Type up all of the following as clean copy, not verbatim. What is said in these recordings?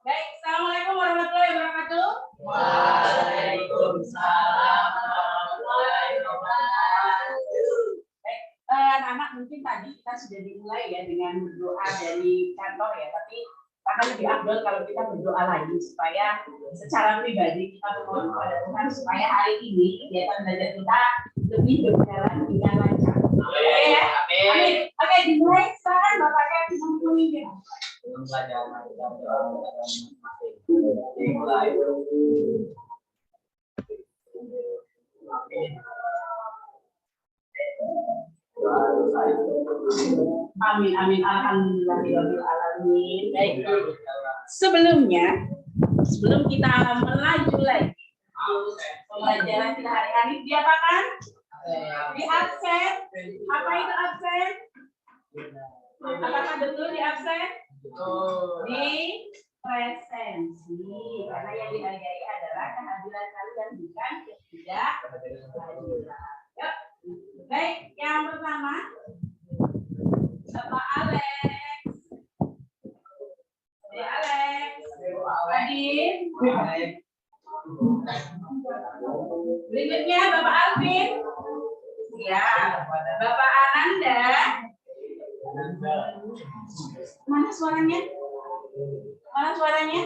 Baik, assalamualaikum warahmatullahi wabarakatuh. Waalaikumsalam warahmatullahi wabarakatuh. Baik, anak-anak mungkin tadi kita sudah dimulai ya dengan berdoa dari kantor ya, tapi akan lebih afdol kalau kita berdoa lagi supaya secara pribadi kita memohon kepada Tuhan supaya hari ini kegiatan belajar kita lebih berjalan dengan lancar. Oke ya? Amin. Oke, dimulai sekarang Bapaknya bisa memimpin. Amin, amin, alhamdulillahirabbil alamin. Baik. Sebelum kita melaju lagi pembelajaran kita hari-hari, diapakan? Di absen. Apa itu absen? Apakah betul di absen? Di presensi. Karena yang dihargai adalah kehadiran kalian, bukan ketidakhadiran. Yuk. Baik, yang pertama Bapak Alex. Bapak Alex. Adin. Berikutnya Bapak Alvin. Ya, Bapak Ananda. Mana suaranya? Mana suaranya?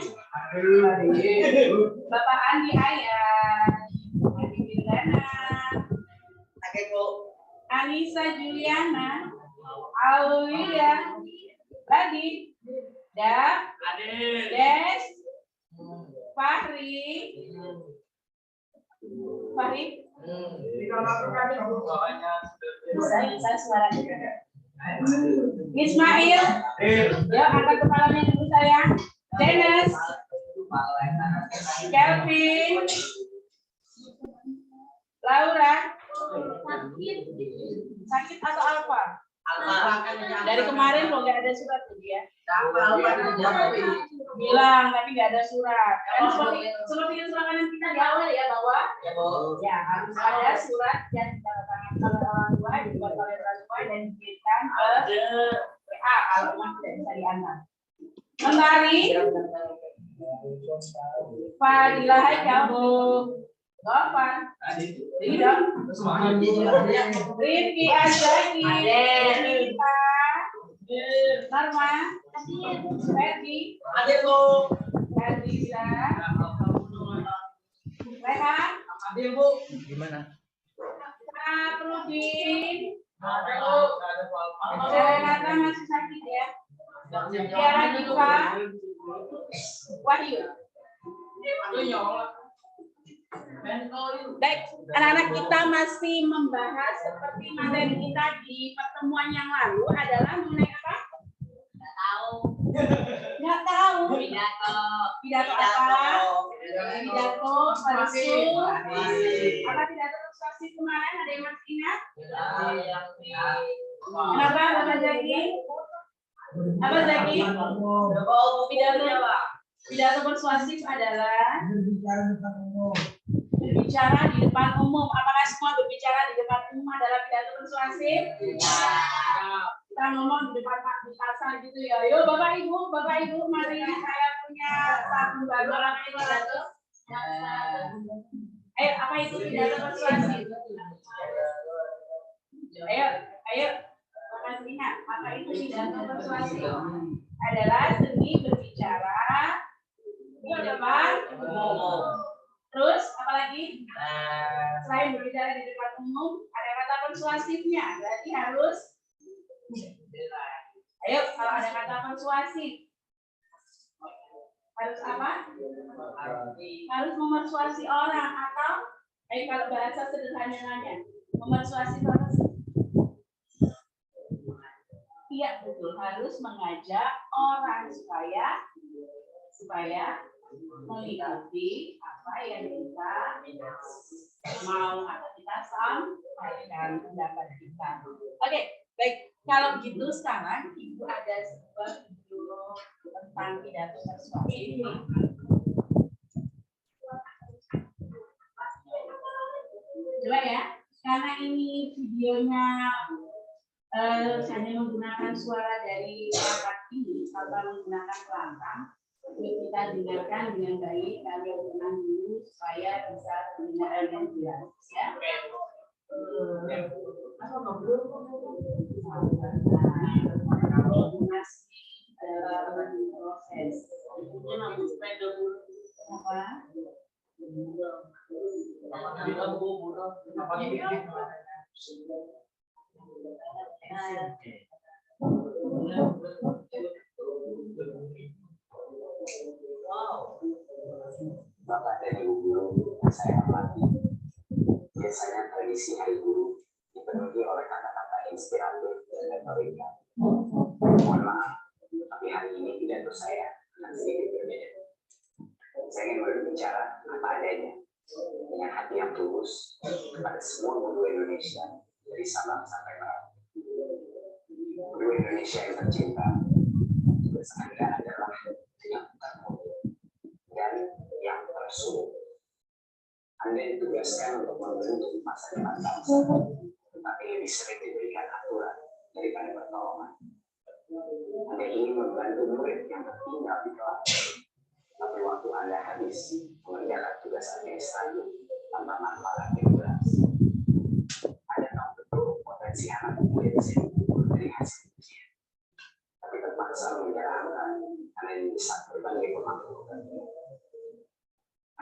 Bapak Andi Ayat. Andi Bildana. Anissa Juliana. Aulia. Radit. Des. Fahri. Bisa suaranya. Ismail. Ya, angkat kepalanya dulu sayang. Dennis. Kelvin. Laura. Sakit atau apa? Dari kemarin lo nggak ada surat tuh ya? Bilang tapi nggak ada surat. Kan seperti instruksi kita di awal ya bahwa ya harus ada surat yang ditandatangani oleh orang tua, dibuat oleh orang tua dan dikirimkan ke PA kalau memang tidak bisa diantar. Mentari Fadilah aja Bu. Gopar. Tidak. Rifki Azaki. Rita. Norma. Ferdi. Adilbo. Ferdisa. Rehan. Adilbo. Gimana? Aprudin. Renata masih sakit ya. Tiara Diva. Wahyu. Baik, anak-anak kita masih membahas seperti materi kita di pertemuan yang lalu adalah mengenai apa? Nggak tahu. Pidato apa? Pidato persuasif. Apa pidato persuasif kemarin ada yang masih ingat? Kenapa Bapak Zaki? Apa Zaki? Pidato persuasif adalah berbicara di depan umum. Apakah semua berbicara di depan umum adalah pidato persuasif? Kita ngomong di depan Pak Bukasa gitu ya. Yo Bapak Ibu, mari saya punya satu baru orang pidato. Apa itu pidato persuasif? Ayo. Masih ingat, maka itu pidato persuasif adalah seni berbicara di depan umum. Terus apalagi? Selain berbicara di depan umum, ada kata persuasifnya. Berarti harus. Ayo, kalau ada kata persuasif, harus apa? Harus memersuasi orang atau, kalau bahasa sederhananya, memersuasi apa sih? Iya betul, harus mengajak orang supaya mengikuti apa yang kita mau atau kita sampaikan pendapat kita. Oke, baik. Kalau gitu sekarang Ibu ada sebuah video tentang pidato persuasif. Coba ya, karena ini videonya hanya menggunakan suara dari perangkat ini tanpa menggunakan pelantang. Kita dengarkan dengan baik, kalian tenang dulu supaya bisa mendengar dengan jelas ya. Masih dalam proses. Bapak dan Ibu guru yang saya hormati, biasanya tradisi hari guru dipenuhi oleh kata-kata inspiratif dan retorika. Mohon maaf, tapi hari ini pidato saya akan sedikit berbeda. Saya ingin berbicara apa adanya, dengan hati yang tulus kepada semua guru Indonesia dari Sabang sampai Merauke. Guru Indonesia yang tercinta, tugas Anda adalah yang termulia dan yang tersulit. Anda ditugaskan untuk membentuk masa depan bangsa, tetapi lebih sering diberikan aturan daripada pertolongan. Anda ingin membantu murid yang tertinggal di kelas, tapi waktu Anda habis mengerjakan tugas administratif tanpa manfaat yang jelas. Anda tahu betul potensi anak murid dari hasil ujian, tapi terpaksa menjalankan karena ini bisa berbagai pemahaman.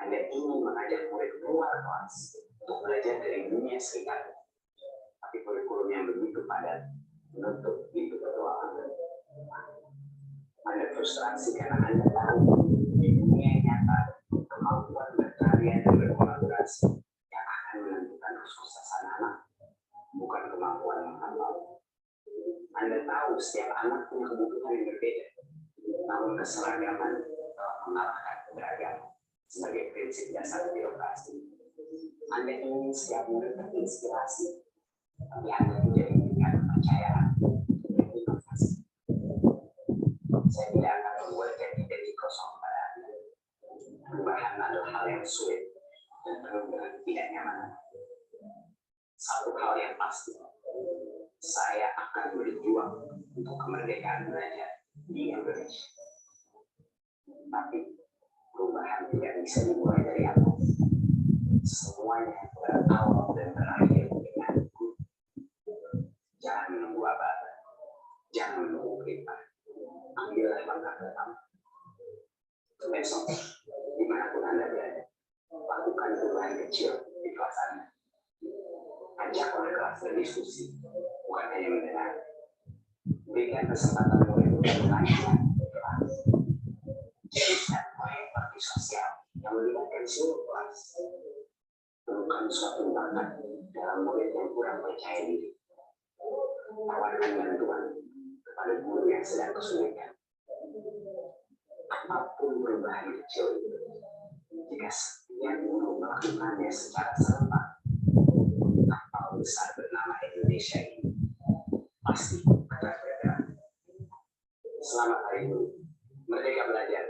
Anda ingin mengajak murid keluar kelas untuk belajar dari dunia sekitar, tapi kurikulum yang begitu padat menutup pintu petualangan. Anda frustrasi karena Anda tahu di dunia nyata kemampuan berkarya dan berkolaborasi yang akan menentukan kesuksesan anak, bukan kemampuan menghafal. Anda tahu setiap anak punya kebutuhan yang berbeda, namun keseragaman telah mengalahkan keberagaman sebagai prinsip dasar birokrasi. Anda ingin setiap murid terinspirasi, tapi Anda tidak memberikan kepercayaan dan inovasi. Saya tidak akan membuat janji-janji kosong pada Anda. Perubahan adalah hal yang sulit dan penuh dengan ketidaknyamanan. Satu hal yang pasti, saya akan berjuang untuk kemerdekaan belajar di Indonesia. Tapi perubahan tidak bisa dimulai dari aku. Semuanya berawal dan berakhir dengan aku. Jangan menunggu apa-apa. Jangan menunggu perintah. Ambillah langkah pertama. Besok, dimanapun Anda berada, lakukan perubahan kecil di kelas Anda. Ajaklah kelas berdiskusi, bukan hanya mendengar. Berikan kesempatan murid untuk bertanya di kelas. Jadikan proyek bakti sosial yang melibatkan seluruh kelas. Temukan suatu bakat dalam murid yang kurang percaya diri. Tawarkan bantuan kepada guru yang sedang kesulitan. Apapun perubahan kecil itu, jika setiap guru melakukannya secara serentak, kapal besar bernama Indonesia ini pasti akan bergerak. Selamat Hari Guru. Merdeka belajar.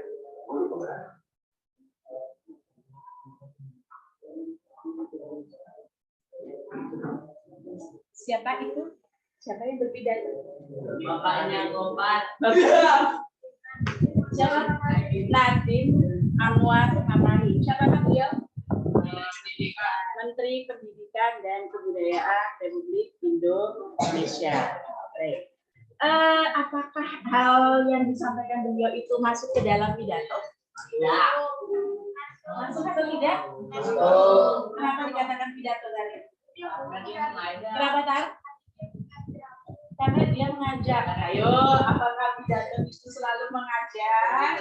Guru penggerak. Siapa itu? Siapa yang berpidato? Bapaknya Gopar. Siapa? Nadiem Anwar Makarim. Siapa beliau? Menteri Pendidikan dan Kebudayaan Republik Indonesia. Baik. Apakah hal yang disampaikan beliau itu masuk ke dalam pidato? Tidak. Masuk atau tidak? Masuk. Kenapa dikatakan pidato tadi? Karena dia mengajar. Kenapa Tar? Karena dia mengajar. Ayo, apakah pidato itu selalu mengajar?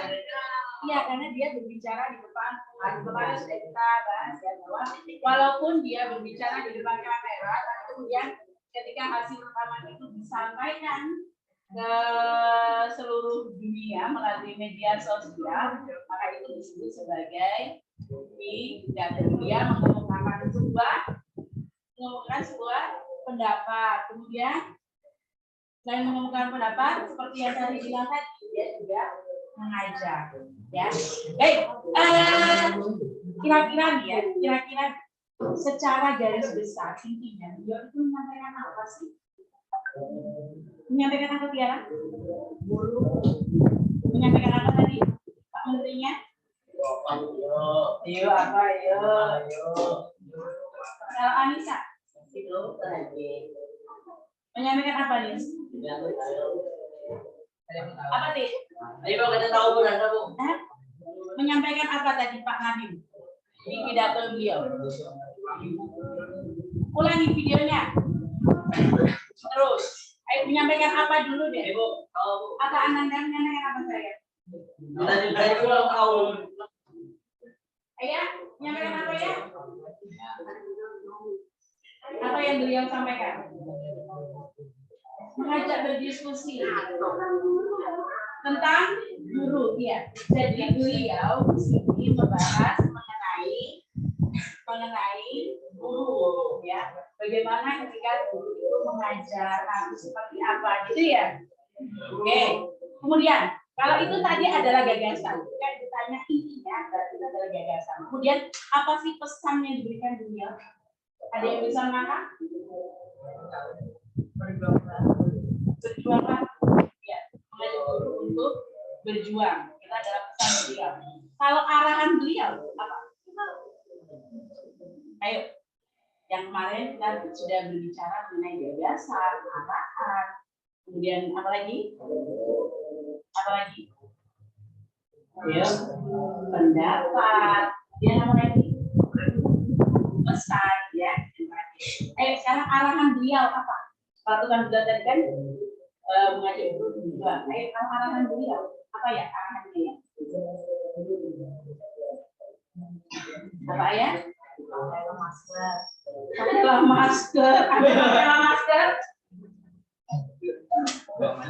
Iya, karena dia berbicara di depan. Kemarin sudah kita bahas ya bahwa walaupun dia berbicara di depan kamera, tapi kemudian ketika hasil rekaman itu disampaikan ke seluruh dunia melalui media sosial, maka itu disebut sebagai pidato. Dia mengemukakan sebuah pendapat. Kemudian selain mengemukakan pendapat, seperti yang tadi bilang tadi, dia juga mengajar. Ya, baik. Kira-kira secara garis besar intinya, dia itu menyampaikan apa sih? Menyampaikan apa Tiara? Menyampaikan apa tadi, Pak Menterinya? Ayo apa? Kalau Anissa, Itu tadi. menyampaikan apa nih? Apa sih? Ayo kita tahu berada Bu. Menyampaikan apa tadi Pak Nadim di pidato beliau? Ulangi videonya. Terus, ayo menyampaikan apa dulu deh? Ibu, tahu Bu. Apa Ananda menyampaikan apa saya? Tadi belum tahu. Ayah, menyampaikan apa ya? Apa yang beliau sampaikan? Mengajak berdiskusi tentang guru, ya. Jadi beliau di sini membahas mengenai guru, ya. Bagaimana ketika guru itu mengajar, harus seperti apa, gitu ya. Oke. Kemudian, kalau itu tadi adalah gagasan, kan ditanya intinya, berarti itu adalah gagasan. Kemudian, apa sih pesan yang diberikan beliau? Ada yang bisa makan? Berjuanglah, ya, mengajak guru untuk berjuang. Itu adalah pesan beliau. Kalau arahan beliau apa? Ayo, yang kemarin kita sudah berbicara mengenai gagasan, arahan, kemudian apa lagi? Ya, pendapat, kemudian apa lagi? Pesan, ya. Ayo, sekarang arahan beliau apa? Kalau kan beliau tadi kan mengajak guru berjuang. Ayo, kalau arahan beliau apa ya arahannya? Apa ya? Pakai masker.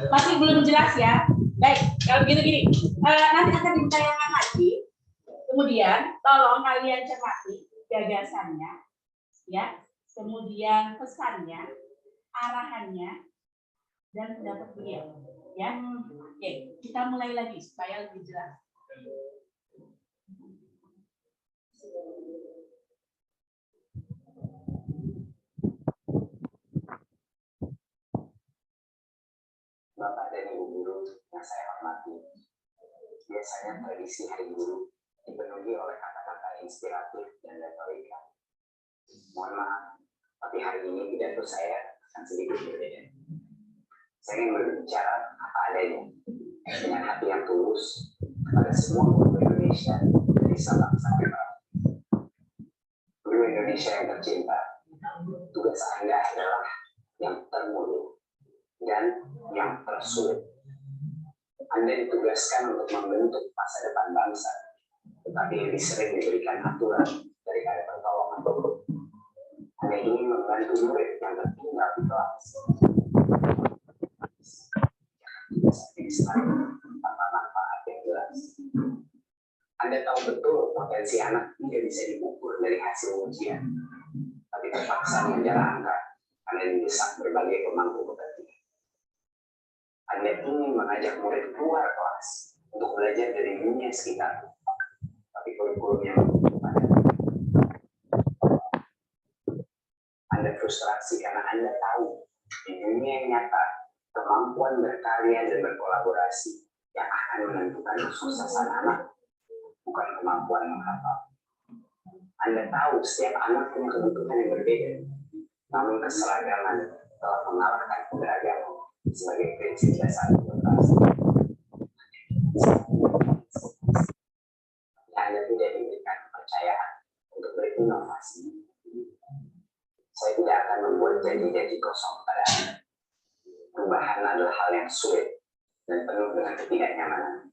Masih belum jelas ya. Baik, kalau begitu gini, nanti akan ditayangkan lagi. Kemudian tolong kalian cermati gagasannya, ya. Kemudian pesannya, arahannya, dan pendapat beliau. Ya, oke, kita mulai lagi supaya lebih jelas. Bapak dan Ibu guru yang saya hormati, biasanya tradisi Hari Guru dipenuhi oleh kata-kata inspiratif dan retorika. Mohon maaf, tapi hari ini pidato saya akan sedikit berbeda. Saya ingin berbicara apa adanya, dengan hati yang tulus kepada semua guru Indonesia dari Sabang sampai Merauke. Guru Indonesia yang tercinta, tugas Anda adalah yang termulia dan yang tersulit. Anda ditugaskan untuk membentuk masa depan bangsa, tetapi lebih sering diberikan aturan daripada pertolongan. Anda ingin membantu murid yang tertinggal di kelas. Tanpa manfaat yang jelas. Anda tahu betul potensi anak tidak bisa diukur dari hasil ujian, tapi terpaksa mengejar angka karena didesak berbagai pemangku kepentingan. Anda ingin mengajak murid keluar kelas untuk belajar dari dunia sekitar, tapi kurikulumnya pada. Anda frustrasi karena Anda tahu di dunia yang nyata kemampuan berkarya dan berkolaborasi yang akan menentukan kesuksesan anak, bukan kemampuan menghafal. Anda tahu setiap anak punya kebutuhan yang berbeda, namun keseragaman telah mengalahkan keberagaman. sebagai prinsip dasar demokrasi. Anda tidak diberikan kepercayaan untuk berinovasi. Saya tidak akan membuat janji-janji kosong pada Anda. Perubahan adalah hal yang sulit dan penuh dengan ketidaknyamanan.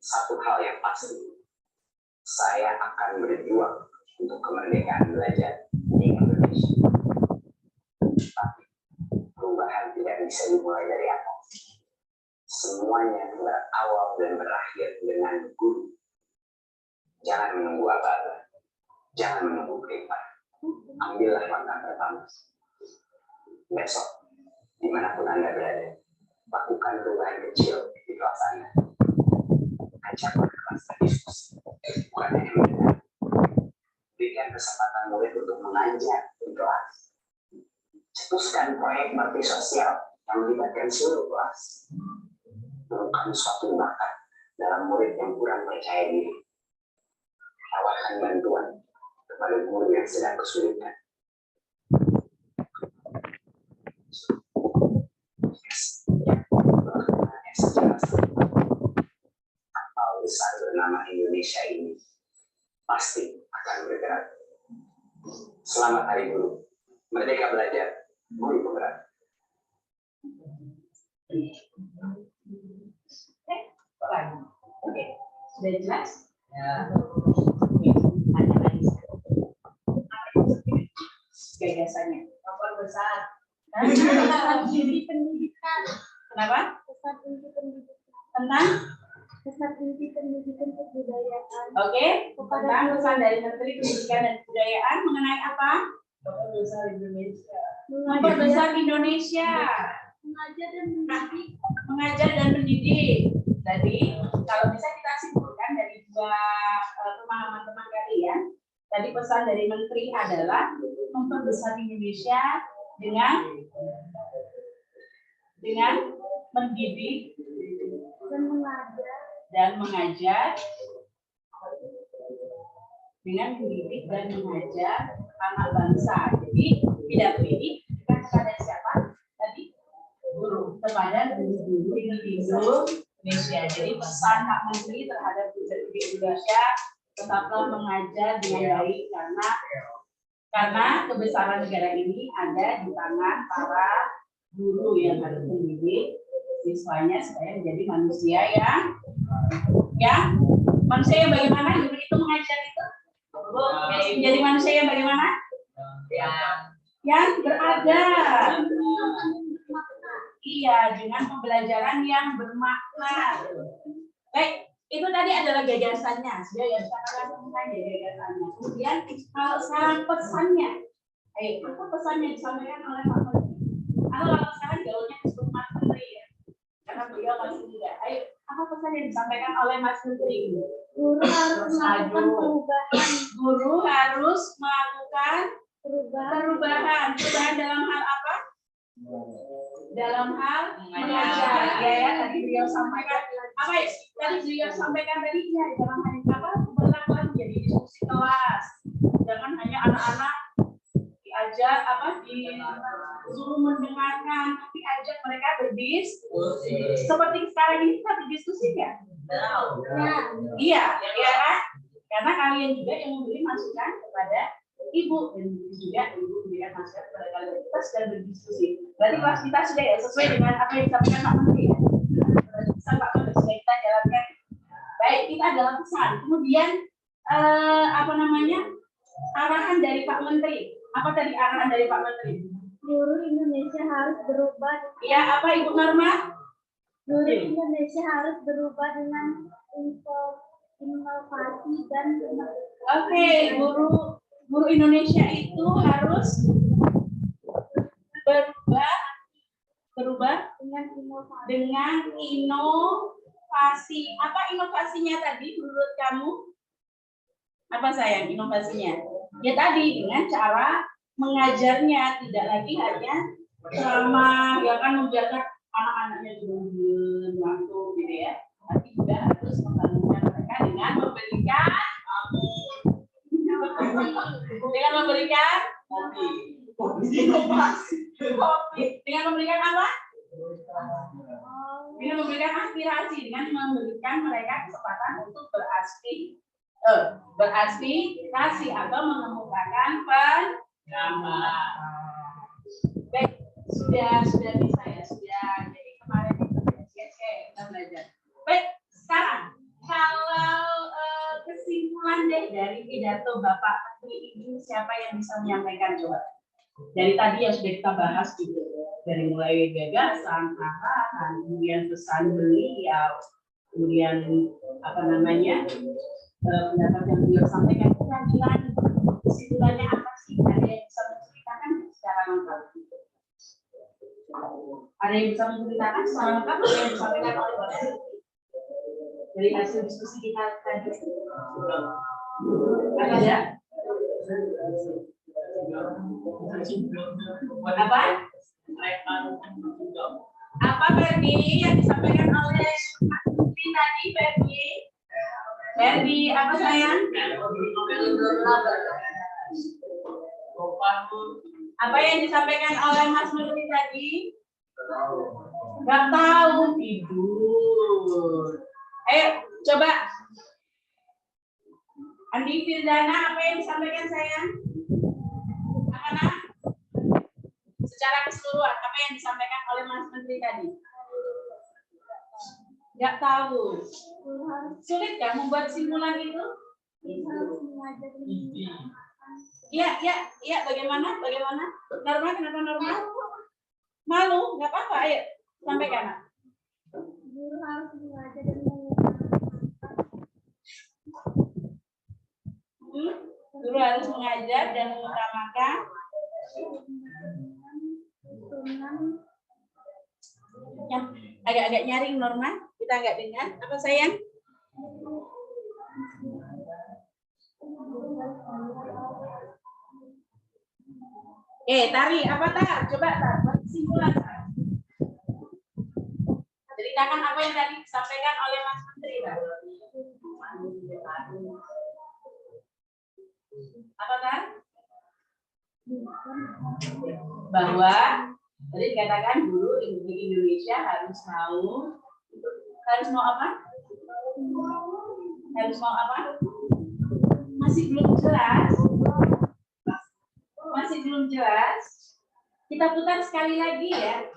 Satu hal yang pasti, saya akan berjuang untuk kemerdekaan belajar di Indonesia. Tapi perubahan tidak bisa dimulai dari atas. Semuanya berawal dan berakhir dengan guru. Jangan menunggu aba-aba, jangan menunggu perintah. Ambillah langkah pertama. Besok, dimanapun Anda berada, lakukan perubahan kecil di kelas Anda. Ajak kelas berdiskusi, bukan hanya mendengar. Berikan kesempatan murid untuk mengajar di kelas. Cetuskan proyek bakti sosial yang melibatkan seluruh kelas. Menemukan suatu bakat dalam murid yang kurang percaya diri. Tawarkan bantuan kepada guru yang sedang kesulitan. Kapal besar bernama Indonesia ini pasti akan bergerak. Selamat Hari Guru. Merdeka belajar, guru penggerak. Oke, sudah jelas? Ya. Tanya lagi. Gagasannya. Kapal besar. Inti pendidikan. Kenapa? Pusat inti pendidikan. Tentang? Pusat inti pendidikan kebudayaan. Oke, tentang pesan dari Menteri Pendidikan dan Kebudayaan mengenai apa? Kapal besar Indonesia. Kapal besar Indonesia. Mengajar dan mendidik. Mengajar dan mendidik. Jadi, kalau bisa kita simpulkan dari dua pemahaman teman kalian, tadi pesan dari Menteri adalah memperbesar Indonesia dengan mendidik dan mengajar. Dengan mendidik dan mengajar anak bangsa. Jadi pidato ini bukan kepada siapa? Tadi guru, kepada guru Indonesia. Jadi pesan Pak Menteri terhadap guru Indonesia, tetaplah mengajar dengan baik karena kebesaran negara ini ada di tangan para guru yang harus mendidik siswanya supaya menjadi manusia yang manusia yang bagaimana? Guru itu mengajar itu menjadi manusia yang bagaimana? Yang beradab. Iya, dengan pembelajaran yang bermakna. Baik, itu tadi adalah gagasannya. Sudah ya, saya langsung saja gagasannya. Kemudian kalau sekarang pesannya, apa pesannya disampaikan oleh Pak Menteri? Kalau sekarang gaulnya disebut Mas Menteri ya, karena beliau masih muda. Ayo, apa pesan yang disampaikan oleh Mas Menteri? Guru harus melakukan perubahan. Guru harus melakukan perubahan dalam hal apa? Dalam hal mengajar. Ya, tadi beliau sampaikan apa ya? Tadi beliau sampaikan tadi ya dalam hal apa? Berlakukan menjadi diskusi kelas. Jangan hanya anak-anak diajak disuruh mendengarkan, tapi ajak mereka berdiskusi. Seperti sekarang ini kita berdiskusi ya? Iya, ya kan? Karena kalian juga yang memberi masukan kepada Ibu dan juga Ibu memberikan masukan kepada kalian. Kita sedang berdiskusi. Berarti kelas kita sudah ya sesuai dengan apa yang disampaikan Pak Menteri ya? Pesan Pak Menteri sudah kita jalankan. Baik, kita adalah pesan. Kemudian arahan dari Pak Menteri. Apa tadi arahan dari Pak Menteri? Guru Indonesia harus berubah. Ya, apa Ibu Norma? Guru Indonesia harus berubah dengan inovasi dan Oke, guru Indonesia itu harus berubah dengan inovasi. Apa inovasinya tadi menurut kamu? Apa sayang inovasinya? Ya tadi dengan cara mengajarnya, tidak lagi hanya selama ya kan membiarkan anak-anaknya juga ngantuk gitu ya. Tapi juga harus membangunkan mereka dengan memberikan kopi. Dengan memberikan apa? memberikan aspirasi dengan memberikan mereka kesempatan untuk beraspirasi atau mengemukakan pendapat. Baik, sudah bisa ya, sudah. Jadi kemarin kita belajar. Baik, sekarang kalau kesimpulan deh dari pidato Bapak Menteri ini, siapa yang bisa menyampaikan coba? Dari tadi yang sudah kita bahas gitu, dari mulai gagasan, arahan, kemudian pesan beliau, kemudian apa namanya pendapat yang beliau sampaikan, kesimpulannya apa sih? Ada yang bisa menceritakan secara lengkap? Ada yang bisa menceritakan secara lengkap apa yang disampaikan oleh Bapak dari hasil diskusi kita tadi? Ada? Apa Ferdi yang disampaikan oleh Pak Menteri tadi, Ferdi? Ferdi, apa sayang? Apa yang disampaikan oleh Mas Menteri tadi? Gak tahu, tidur. Ayo, coba. Andi Firdana, apa yang disampaikan sayang? Anak-anak? Secara keseluruhan, apa yang disampaikan oleh Mas Menteri tadi? Gak tahu. Sulit kan membuat simpulan itu? Iya, bagaimana? Norma, kenapa Norma? Malu, nggak apa-apa, ayo sampaikan. Guru harus mengajar dan Guru harus mengajar dan mengutamakan yang agak-agak nyaring Norma, kita nggak dengar. Apa sayang? Tari, apa tak? Coba tak, kesimpulan. Ceritakan apa yang tadi disampaikan oleh Mas Menteri. Apa kan? Bahwa tadi dikatakan guru di Indonesia harus mau apa? Harus mau apa? Masih belum jelas. Kita putar sekali lagi ya.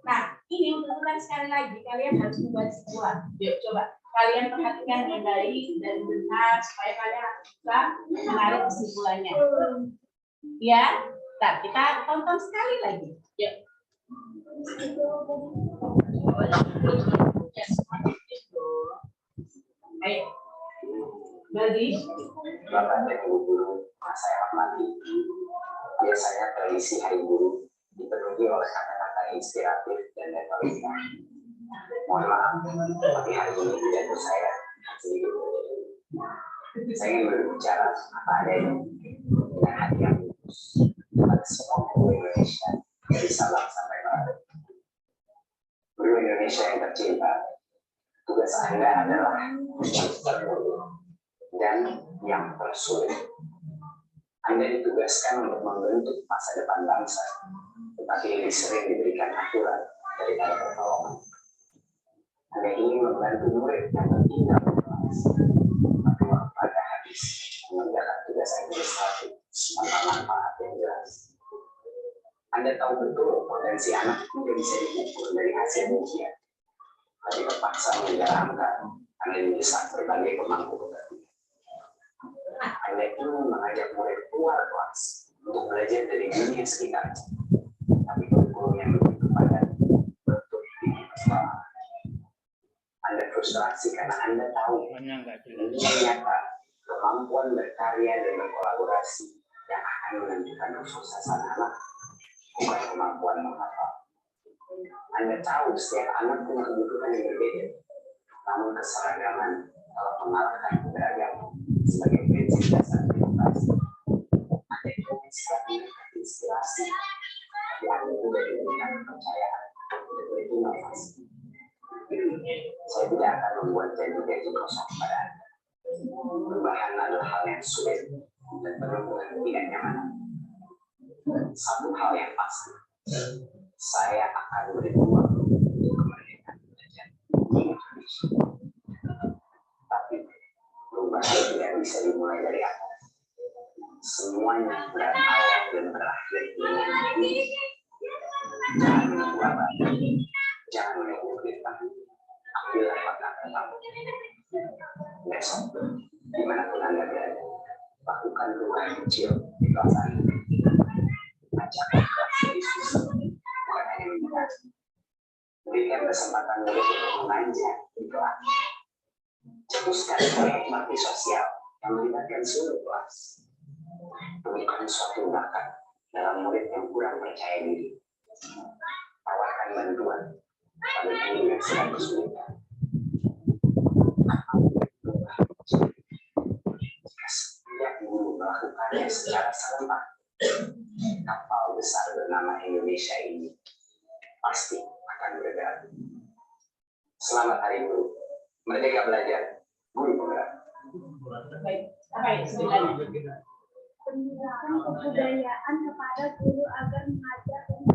Nah, ini untuk putar sekali lagi, kalian harus membuat simpulan. Yuk, coba. Kalian perhatikan dengan baik dan benar supaya kalian bisa menarik kesimpulannya. Ya, nah, kita tonton sekali lagi. Yuk. Ayo. Bagi. Bapak dan Ibu guru, saya hormati. Biasanya tradisi Hari Guru dipenuhi oleh kata-kata inspiratif dan retorika. Mohon maaf, tapi hari ini pidato saya sedikit berbeda. Saya ingin berbicara apa adanya dengan hati yang tulus kepada semua guru Indonesia dari Sabang sampai Merauke. Guru Indonesia yang tercinta, tugas Anda adalah yang termulia dan yang tersulit. Anda ditugaskan untuk membentuk masa depan bangsa, tetapi lebih sering diberikan aturan daripada pertolongan. Anda ingin membantu murid yang tertinggal di kelas, tapi pada habis mengerjakan tugas administratif tanpa manfaat yang jelas. Anda tahu betul potensi anak tidak bisa diukur dari hasil ujian, tapi terpaksa mengejar angka karena didesak berbagai pemangku kepentingan. Anda ingin mengajak murid keluar kelas untuk belajar dari dunia sekitar, tapi kurikulum yang begitu padat bentuk di sekolah. Anda frustrasi karena Anda tahu dunia nyata kemampuan berkarya dan berkolaborasi yang akan menentukan sukses anak, bukan kemampuan menghafal. Anda tahu setiap anak punya kebutuhan yang berbeda, namun keseragaman telah mengalahkan keberagaman sebagai prinsip dasar demokrasi. Anda ingin siap mendapat inspirasi, tapi Anda juga diberikan kepercayaan untuk berinovasi. Saya tidak akan membuat janji-janji kosong pada Anda. Perubahan adalah hal yang sulit dan penuh dengan ketidaknyamanan. Satu hal yang pasti, saya akan beri ruang untuk kemerdekaan belajar. bisa dimulai dari atas. Semuanya berawal dan berakhir di jangan menunggu abadi, jangan menunggu kita. Ambillah maka pertama. Besok, dimanapun Anda berada, lakukan perubahan kecil di perasaan. Ajak kelas Yesus, bukan hanya minta. Berikan kesempatan untuk mengajar di kelas. Cetuskan proyek bakti sosial yang melibatkan seluruh kelas. Bukan suatu bakat dalam murid yang kurang percaya diri. Tawarkan bantuan pada guru yang sedang kesulitan. Jika setiap guru melakukannya secara serentak, kapal besar bernama Indonesia ini pasti akan bergerak. Selamat Hari Guru. Merdeka belajar, guru penggerak. Baik, apa ya sebenarnya? Pendidikan kebudayaan kepada guru agar mengajar dan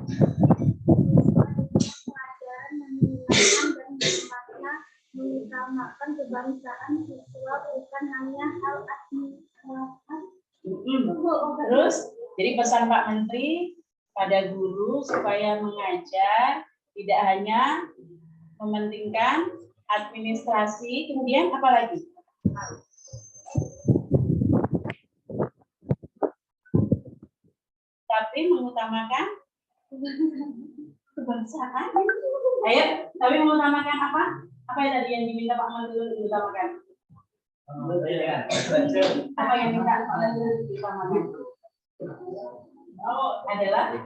pelajaran menyenangkan dan bermakna, mengutamakan kebangsaan siswa bukan hanya hal administratif. Terus, jadi pesan Pak Menteri pada guru supaya mengajar tidak hanya mementingkan administrasi, kemudian apa lagi? Tapi mengutamakan kebangsaan. Ayo, tapi mengutamakan apa? Apa yang tadi yang diminta Pak Menteri diutamakan? Apa yang minta Pak Menteri diutamakan? Oh, adalah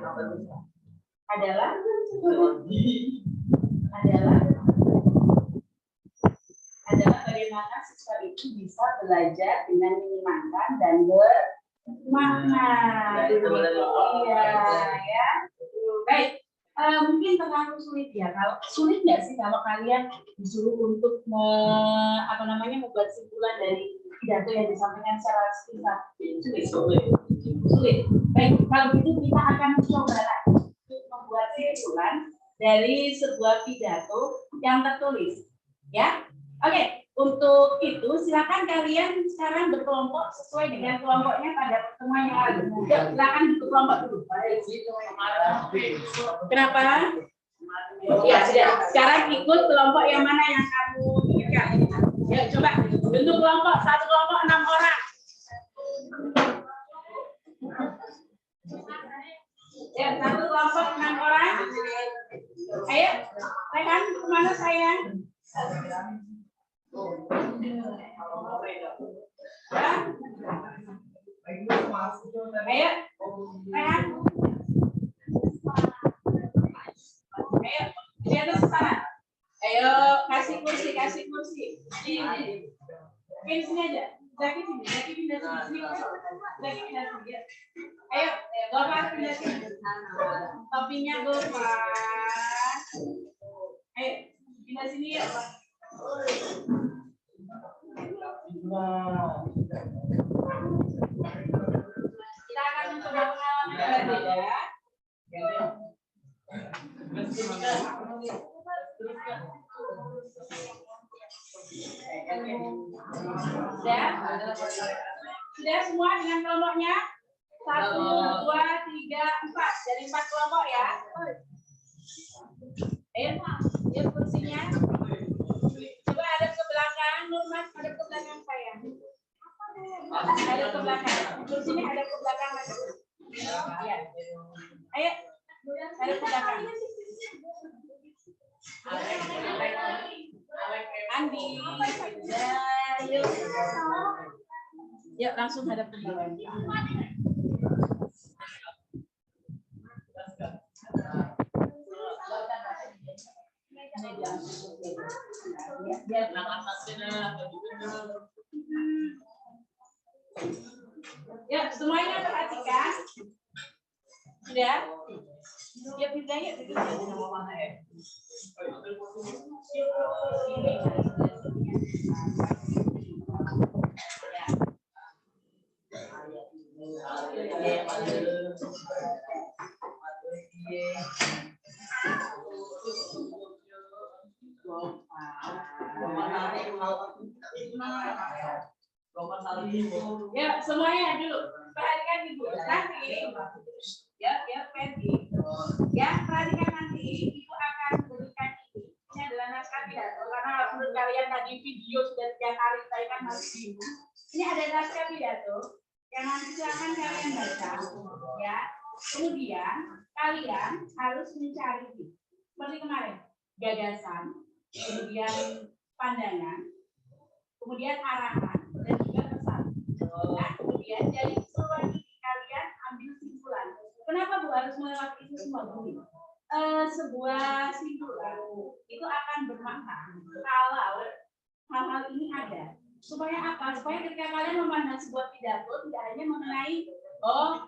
bagaimana siswa itu bisa belajar dengan menyenangkan dan bermakna. Iya, ya. Baik. Mungkin terlalu sulit ya. Kalau sulit nggak sih kalau kalian disuruh untuk membuat simpulan dari pidato yang disampaikan secara singkat? Sulit. Baik, kalau gitu kita akan coba untuk membuat simpulan dari sebuah pidato yang tertulis. Ya, oke. Untuk itu silakan kalian sekarang berkelompok sesuai dengan kelompoknya pada pertemuan yang lalu. Silakan berkelompok dulu. Kenapa? Ya sudah. Sekarang ikut kelompok yang mana yang kamu inginkan. Ya coba bentuk kelompok, satu kelompok 6 orang. Ya, satu kelompok 6 orang. Ayo, Rehan, kemana sayang? Ya. Ayo, Rehan. Ayo, di atas sana. Ayo, kasih kursi. Oke, di sini aja. Zaki pindah sini. Ayo, Gofar pindah sini. Topinya Gofar. Ayo, pindah sini ya. Kita akan mencoba pengalaman berbeda. Sudah semua dengan kelompoknya? 1, 2, 3, 4. Dari 4 kelompok ya. Ayo kursinya. Coba ada ke belakang, Nurmas, ada ke belakang saya. Ada ke belakang. Kursinya ada ke belakang lagi. Ya. Ayo, ada ke belakang. Andi, yuk. Yuk langsung hadap ke belakang. Ya, semuanya perhatikan. Sudah? Ya, pindah yuk. Ya, semuanya dulu. Perhatikan ibu. Nanti, ya, Fendi. Ya, perhatikan nanti. Ibu akan berikan ini. Ini adalah naskah pidato. Karena menurut kalian tadi video sudah 3 kali saya kan harus ibu. Ini ada naskah pidato yang nanti silakan kalian baca. Ya. Kemudian kalian harus mencari seperti kemarin gagasan, kemudian pandangan, kemudian arahan dan juga pesan. Nah, kemudian dari keseluruhan ini kalian ambil simpulan. Kenapa Bu harus melewati itu semua Bu? Sebuah simpulan itu akan bermakna kalau hal-hal ini ada. Supaya apa? Supaya ketika kalian memandang sebuah pidato tidak hanya mengenai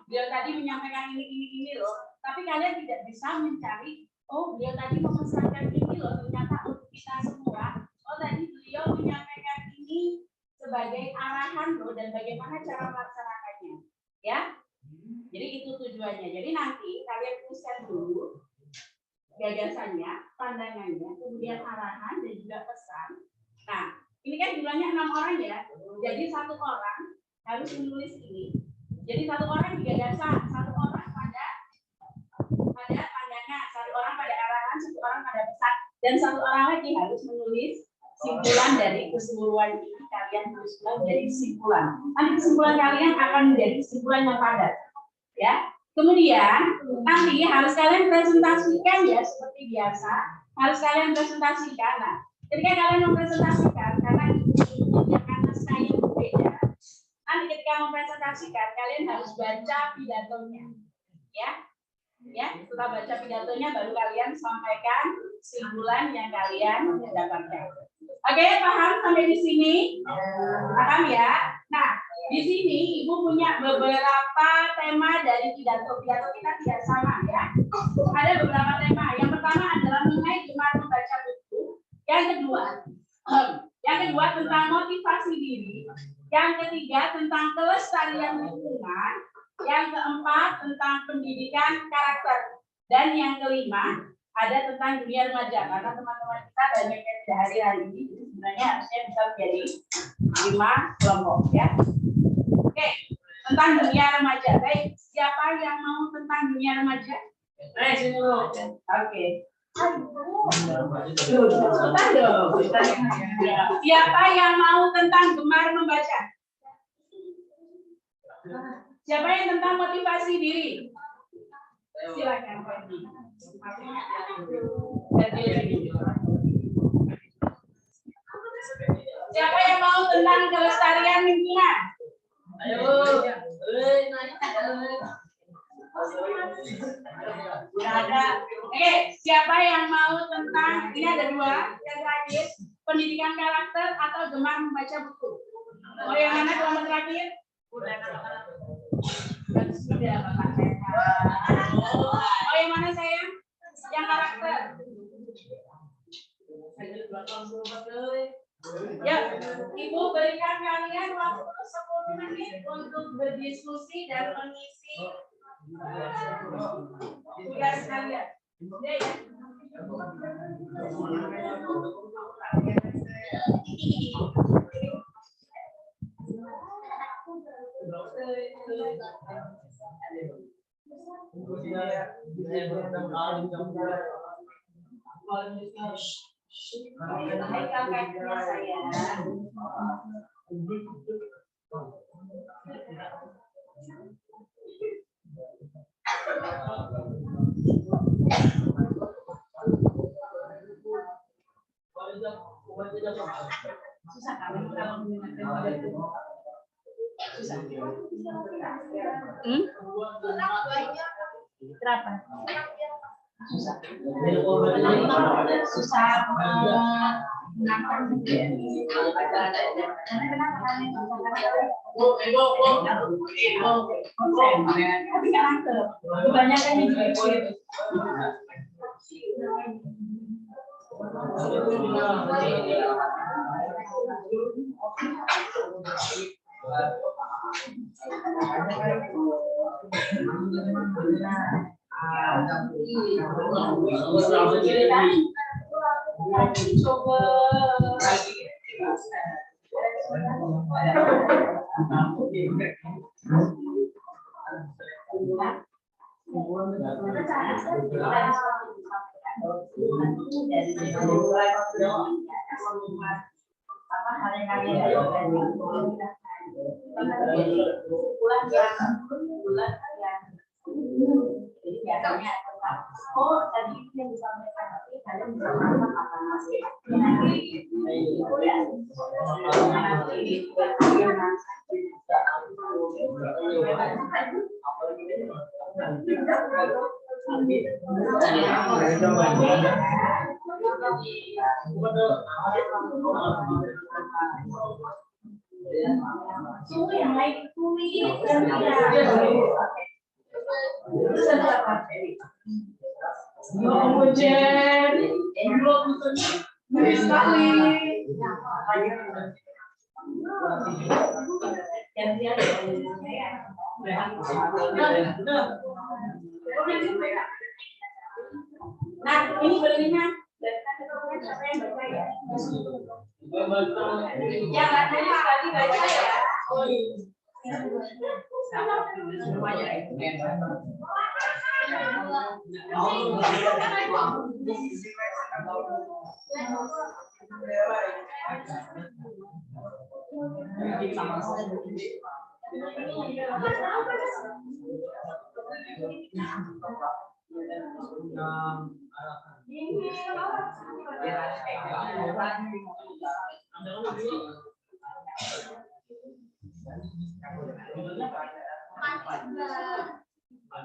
beliau tadi menyampaikan ini loh, tapi kalian tidak bisa mencari beliau tadi memesankan ini loh, ternyata untuk kita semua tadi beliau menyampaikan ini sebagai arahan loh dan bagaimana cara melaksanakannya ya. Jadi itu tujuannya. Jadi nanti kalian tuliskan dulu gagasannya, pandangannya, kemudian arahan dan juga pesan. Nah, ini kan jumlahnya 6 orang ya, jadi 1 orang harus menulis ini. Jadi 1 orang di gagasan, 1 orang pada pandangan, 1 orang pada arahan, 1 orang pada pesan, dan 1 orang lagi harus menulis simpulan dari keseluruhan ini. Kalian harus menjadi simpulan. Nanti kesimpulan kalian akan menjadi kesimpulan yang padat, ya. Kemudian nanti harus kalian presentasikan ya seperti biasa. Harus kalian presentasikan. Nah, ketika kalian mempresentasikan, karena naskah yang berbeda. Nanti ketika mempresentasikan, kalian harus baca pidatonya, ya. Setelah baca pidatonya, baru kalian sampaikan simpulan yang kalian dapatkan. Oke, paham sampai di sini? Paham ya? Nah, di sini Ibu punya beberapa tema dari pidato. Pidato kita tidak sama ya. Ada beberapa tema. Yang pertama adalah mengenai gemar membaca buku. Yang kedua tentang motivasi diri. Yang ketiga tentang kelestarian lingkungan. Yang keempat tentang pendidikan karakter. Dan yang kelima ada tentang dunia remaja. Karena teman-teman kita banyak yang tidak hadir hari ini, jadi sebenarnya harusnya bisa menjadi 5 kelompok ya. Oke, tentang dunia remaja. Baik, siapa yang mau tentang dunia remaja? Sini dulu. Oke. Sebentar dong. Siapa yang mau tentang gemar membaca? Siapa yang tentang motivasi diri? Silakan. Siapa yang mau tentang kelestarian lingkungan? Ayo. Ada. Oke, siapa yang mau tentang ini ada 2 yang terakhir, pendidikan karakter atau gemar membaca buku? Yang mana kelompok terakhir? Sudah Bapak yang mana sayang? Yang karakter. Ya, Ibu berikan kalian waktu 10 menit untuk berdiskusi dan mengisi tugas kalian. Ya. Susah kalau menggunakan itu. Susah. Berapa? Susah. Susah menangkan. Karena kenapa kalian tapi karakter. Kebanyakan yang juga Jadi biasanya oh tadi yang disampaikan tapi kalian bisa masak apa nasi nanti yang lain nah ini belinya yang ada tadi baca ya.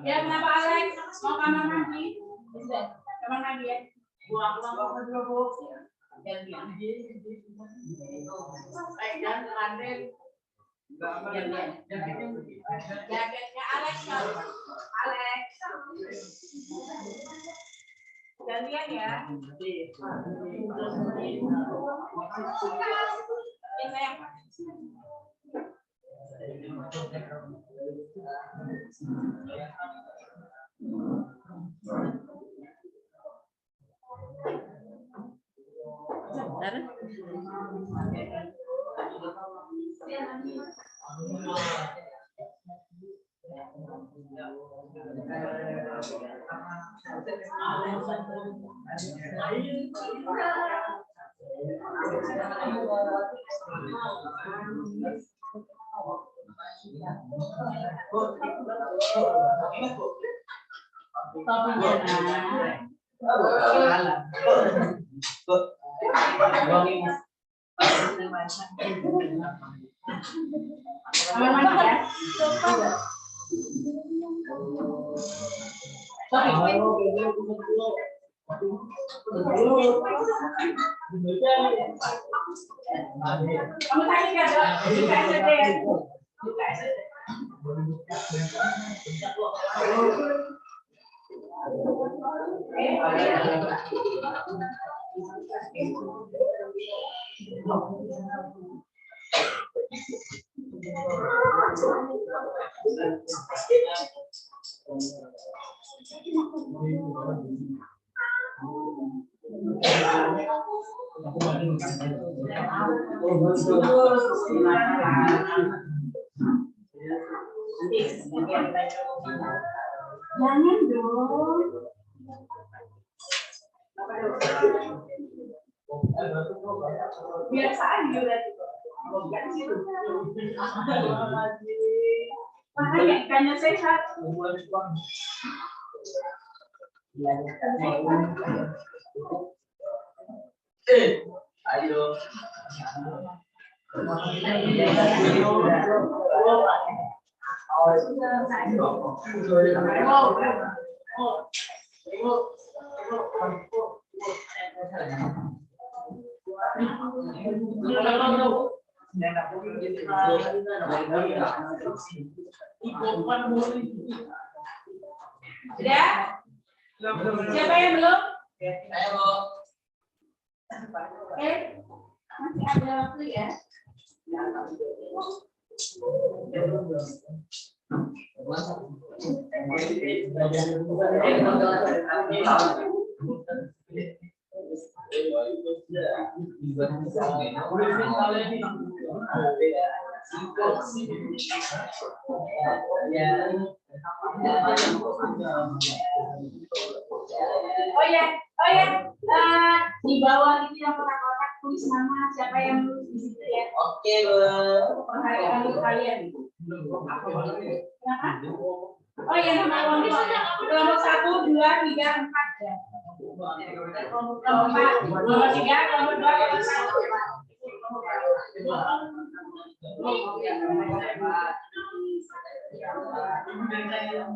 Ya kenapa Alex mau kamar mandi? Kamar mandi ya? Buang dulu. Jangan jaketnya Alex. Alex. Gantian ya. Kamu tadi kan buka SD ya? Buka SD. Jangan dong. Biasa aja berarti. Makanya ikannya sehat. Ayo. Sudah? Siapa yang belum? Ayo. Oke. Masih ada waktu ya. Oh ya, di bawah itu yang kotak-kotak tulis nama siapa yang nulis di situ ya. Oke, Penghargaan untuk kalian. Kenapa? Oh iya, nama kelompok 1, 2, 3, 4 ya. Kelompok 4, kelompok 3, kelompok 2, kelompok 1.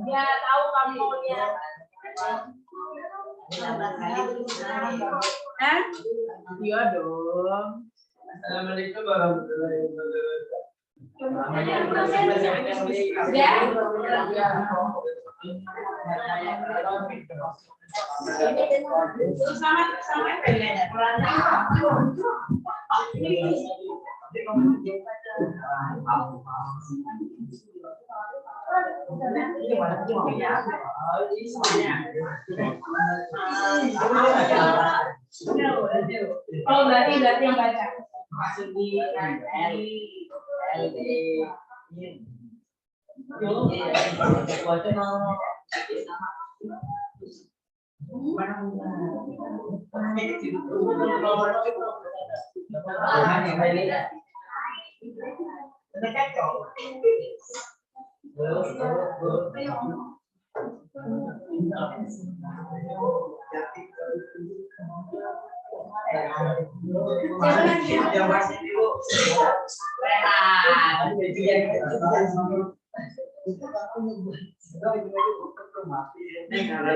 Ya tahu kamu ya. Iya dong. Assalamualaikum warahmatullahi wabarakatuh. Sama oh berarti yang baca.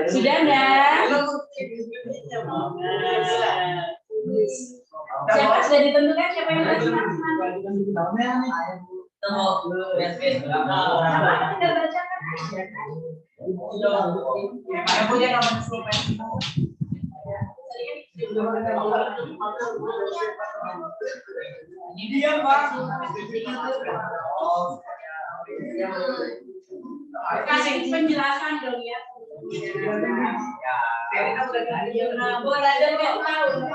Sudah enggak? Siapa sudah ditentukan siapa yang baca? Ini dia, Pak. Kasih penjelasan dong ya. Boleh aja nggak tahu.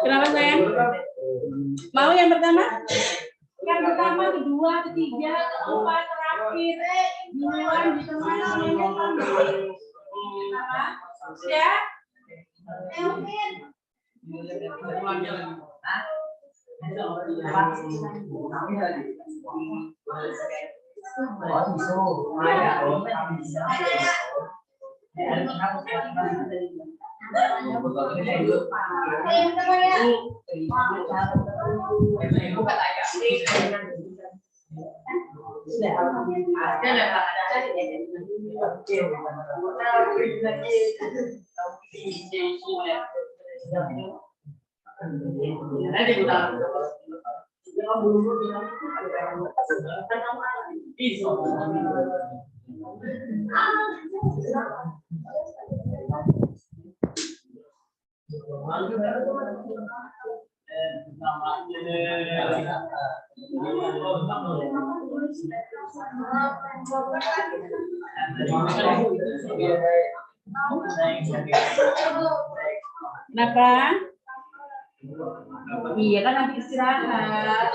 Kenapa sayang? Mau yang pertama? Yang pertama, kedua, ketiga, keempat, terakhir, duluan di tengah, ya? Kenapa? Iya kan nanti istirahat.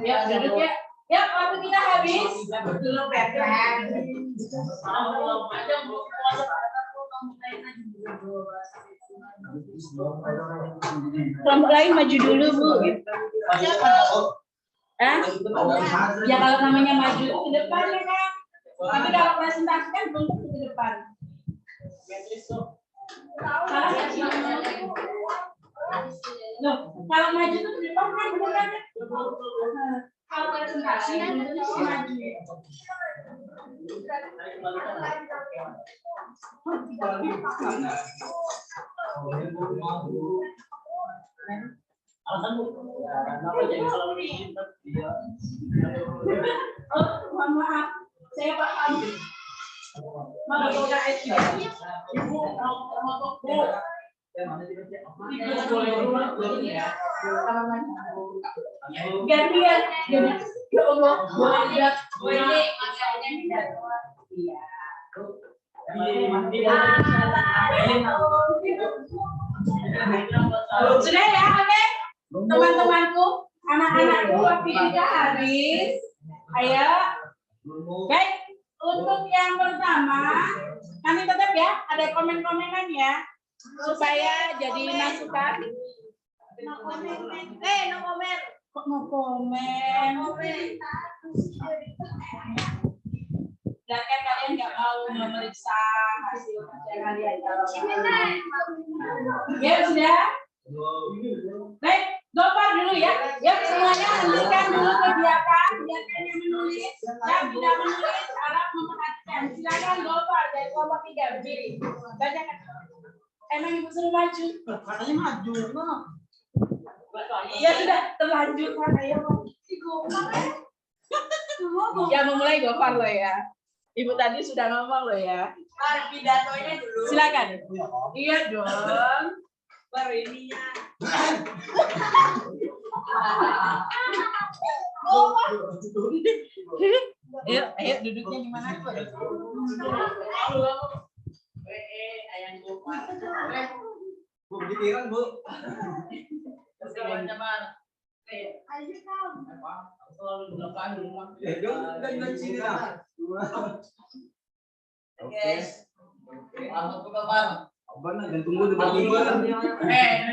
Ya, duduk ya. Ya, waktu kita habis. Dulu kelompok lain maju dulu, Bu. Ya kalau namanya maju ke depan ya kan. Tapi kalau presentasi kan belum ke depan. Kalau maju tuh di depan kan beneran. Kalau presentasi itu maju. Mohon maaf, saya paham. Malah udah SD. Ibu, gantian, ya Allah, boleh lihat, boleh sudah ya, oke, teman-temanku, anak-anakku, waktu kita habis. Ayo, baik. Untuk yang pertama, kami tetap ya ada komen-komenan ya, supaya jadi masukan. No komen. No komen. Kok no komen? Dan kan kalian nggak mau memeriksa hasil kerja kalian kalau ya sudah. Baik, Gopar dulu ya. Ya semuanya hentikan dulu kegiatan, biarkan yang menulis, yang tidak menulis harap memperhatikan. Silakan Gopar dari kelompok 3 berdiri. Bacakan. Emang ibu suruh maju? Katanya maju, no. Ya sudah terlanjur kan ayo. Ya memulai Gopar loh ya. Ibu tadi sudah ngomong loh ya. Pidatonya dulu. Silakan. Iya dong. Baru ininya. Ayo duduknya di mana? Ayam Gopar. Bu, pikiran, Bu.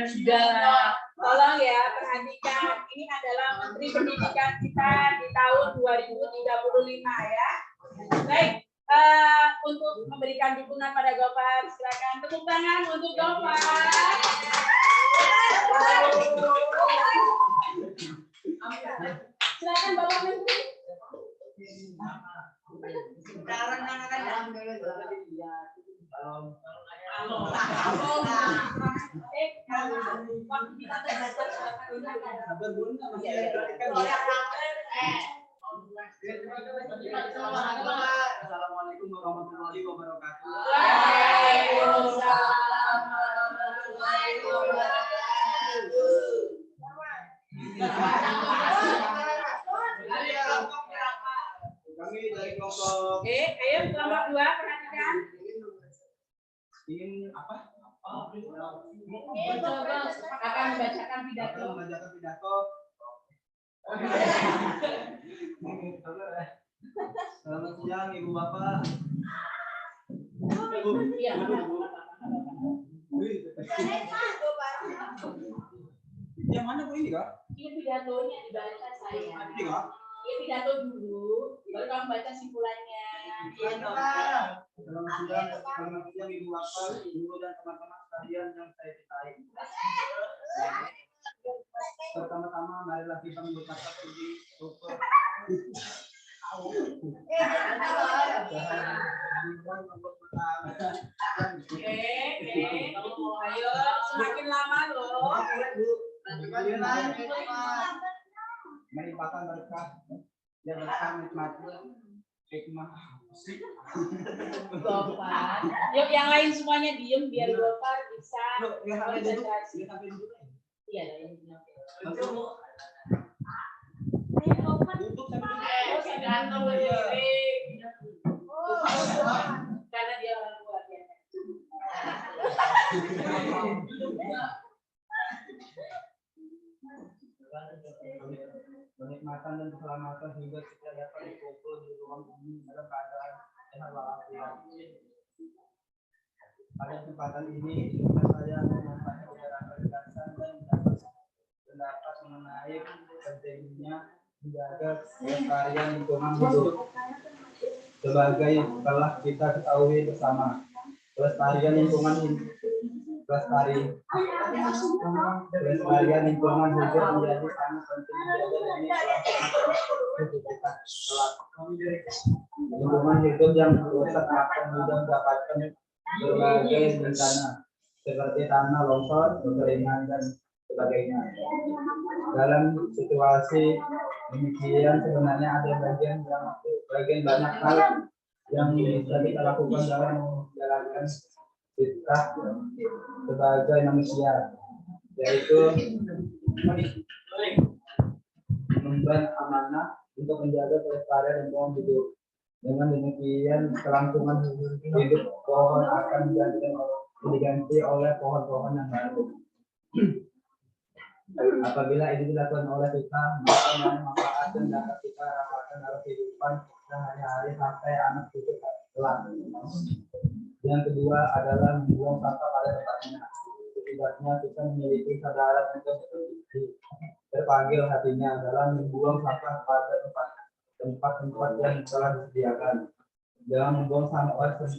Sudah. Tolong ya perhatikan. Ini adalah Menteri Pendidikan kita di tahun 2035 ya. Baik. Untuk memberikan dukungan pada Gopar, silakan tepuk tangan untuk Gopar. Silakan Bapak Menteri. Assalamualaikum warahmatullahi wabarakatuh. Waalaikumsalam warahmatullahi wabarakatuh. Kami dari kelompok. Oke, ayo kelompok 2 perhatikan. Ingin apa? Akan membacakan pidato. Membacakan pidato. Selamat siang Ibu Bapak. Iya. Yang mana Bu ini Kak? Ini pidatonya dibaca saya. Ini Kak? Ini pidato dulu, baru kamu baca simpulannya. Selamat siang Ibu Bapak, Ibu dan teman-teman sekalian yang saya cintai. Pertama-tama marilah kita mengucapkan puji syukur. Ayo, semakin lama loh. Melimpahkan berkah yang berkah nikmat hikmah. Gopar. Yuk yang lain semuanya diem biar Gopar bisa konsentrasi. Iya, karena dia orang kuat ya. Kenikmatan dan keselamatan hingga kita dapat dikumpul di ruang ini dalam keadaan sehat walafiat. Pada kesempatan ini, saya menyampaikan beberapa gagasan dan pendapat mengenai pentingnya menjaga kelestarian lingkungan hidup. Sebagai telah kita ketahui bersama, pelestarian lingkungan pelestarian lingkungan hidup menjadi sangat penting demi lingkungan hidup yang rusak akan mudah mendapatkan berbagai bencana seperti tanah longsor, kekeringan dan sebagainya. Dalam situasi demikian sebenarnya ada bagian banyak hal yang bisa kita lakukan dalam menjalankan fitrah sebagai manusia, yaitu mengemban amanah untuk menjaga kelestarian lingkungan hidup. Dengan demikian kelangsungan hidup pohon akan diganti oleh pohon-pohon yang baru. Apabila ini dilakukan oleh kita, maka manfaat yang dapat kita rasakan dalam kehidupan sehari-hari sampai anak cucu kelak. Yang kedua adalah membuang sampah pada tempatnya. Setidaknya kita memiliki kesadaran untuk terpanggil hatinya dalam membuang sampah pada tempat-tempat yang telah disediakan. Jangan membuang sampah di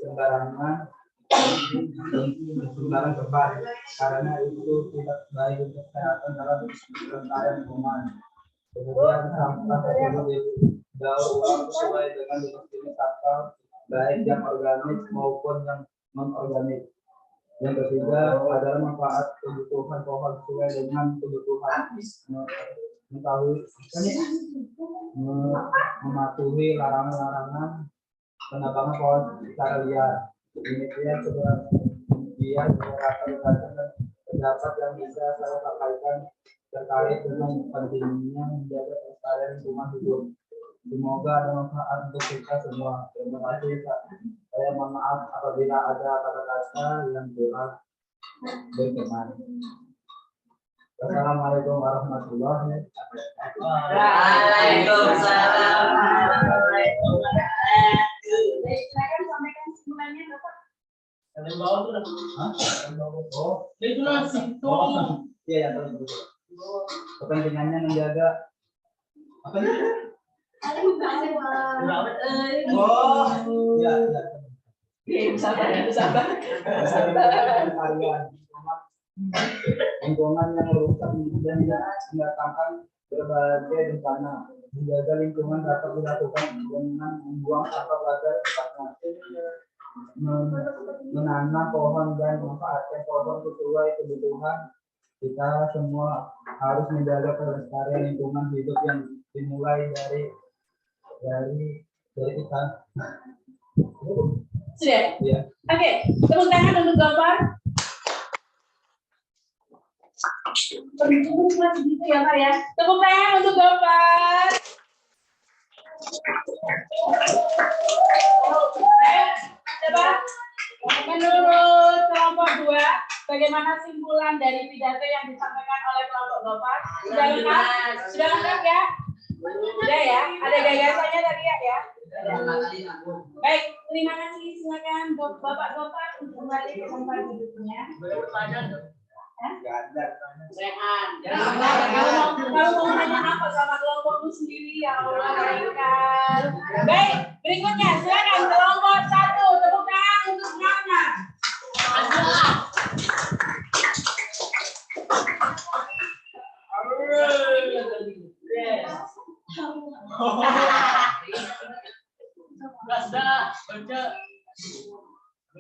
sembarangan tempat, karena itu tidak baik untuk kesehatan dalam kelestarian lingkungan. Kemudian sampah tersebut didaur ulang sesuai dengan jenis sampah, baik yang organik maupun yang non-organik. Yang ketiga adalah manfaat kebutuhan pohon sesuai dengan kebutuhan mematuhi larangan-larangan penebangan pohon secara liar. Demikian beberapa pendapat yang bisa saya sampaikan terkait dengan pentingnya menjaga kelestarian lingkungan hidup. Semoga ada manfaat untuk kita semua. Terima kasih. Saya mohon maaf apabila ada kata-kata yang kurang berkenan. Assalamualaikum warahmatullahi wabarakatuh. Waalaikumsalam warahmatullahi wabarakatuh. Silakan sampaikan kesimpulannya, Bapak. Yang bawah tuh udah. Oh, Itu langsung. iya ya, terus. Kepentingannya menjaga apa ini? Oh, iya, iya. Sabar. Lingkungan yang rusak dan mendatangkan berbagai bencana. Menjaga lingkungan dapat dilakukan dengan membuang sampah pada tempatnya, menanam pohon dan memanfaatkan pohon sesuai kebutuhan. Kita semua harus menjaga kelestarian lingkungan hidup yang dimulai dari kita. Sudah? Ya. Oke, tepuk tangan untuk Bapak. Berhubung masih gitu ya, Pak ya. Tepuk tangan untuk Bapak. Coba menurut kelompok 2, bagaimana simpulan dari pidato yang disampaikan oleh kelompok Bapak? Sudah lengkap? Sudah lengkap ya? Sudah ya? Ada gagasannya tadi ya? Baik, terima kasih. Silakan Bapak-bapak untuk kembali ke tempat duduknya. Kalau mau nanya apa sama kelompokmu sendiri, ya Allah, baikkan. Baik, berikutnya silakan kelompok 1, tepuk tangan untuk semuanya.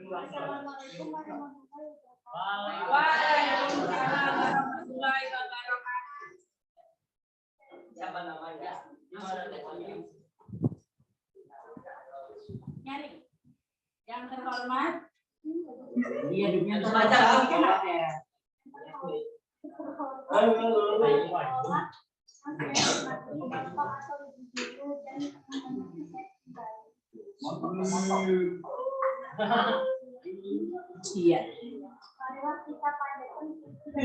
Assalamualaikum warahmatullahi wabarakatuh. Waalaikumsalam warahmatullahi wabarakatuh. Siapa namanya? Nyari. Yang terhormat. Iya, dunia Baca kan ada. Iya. Marilah kita panjatkan kita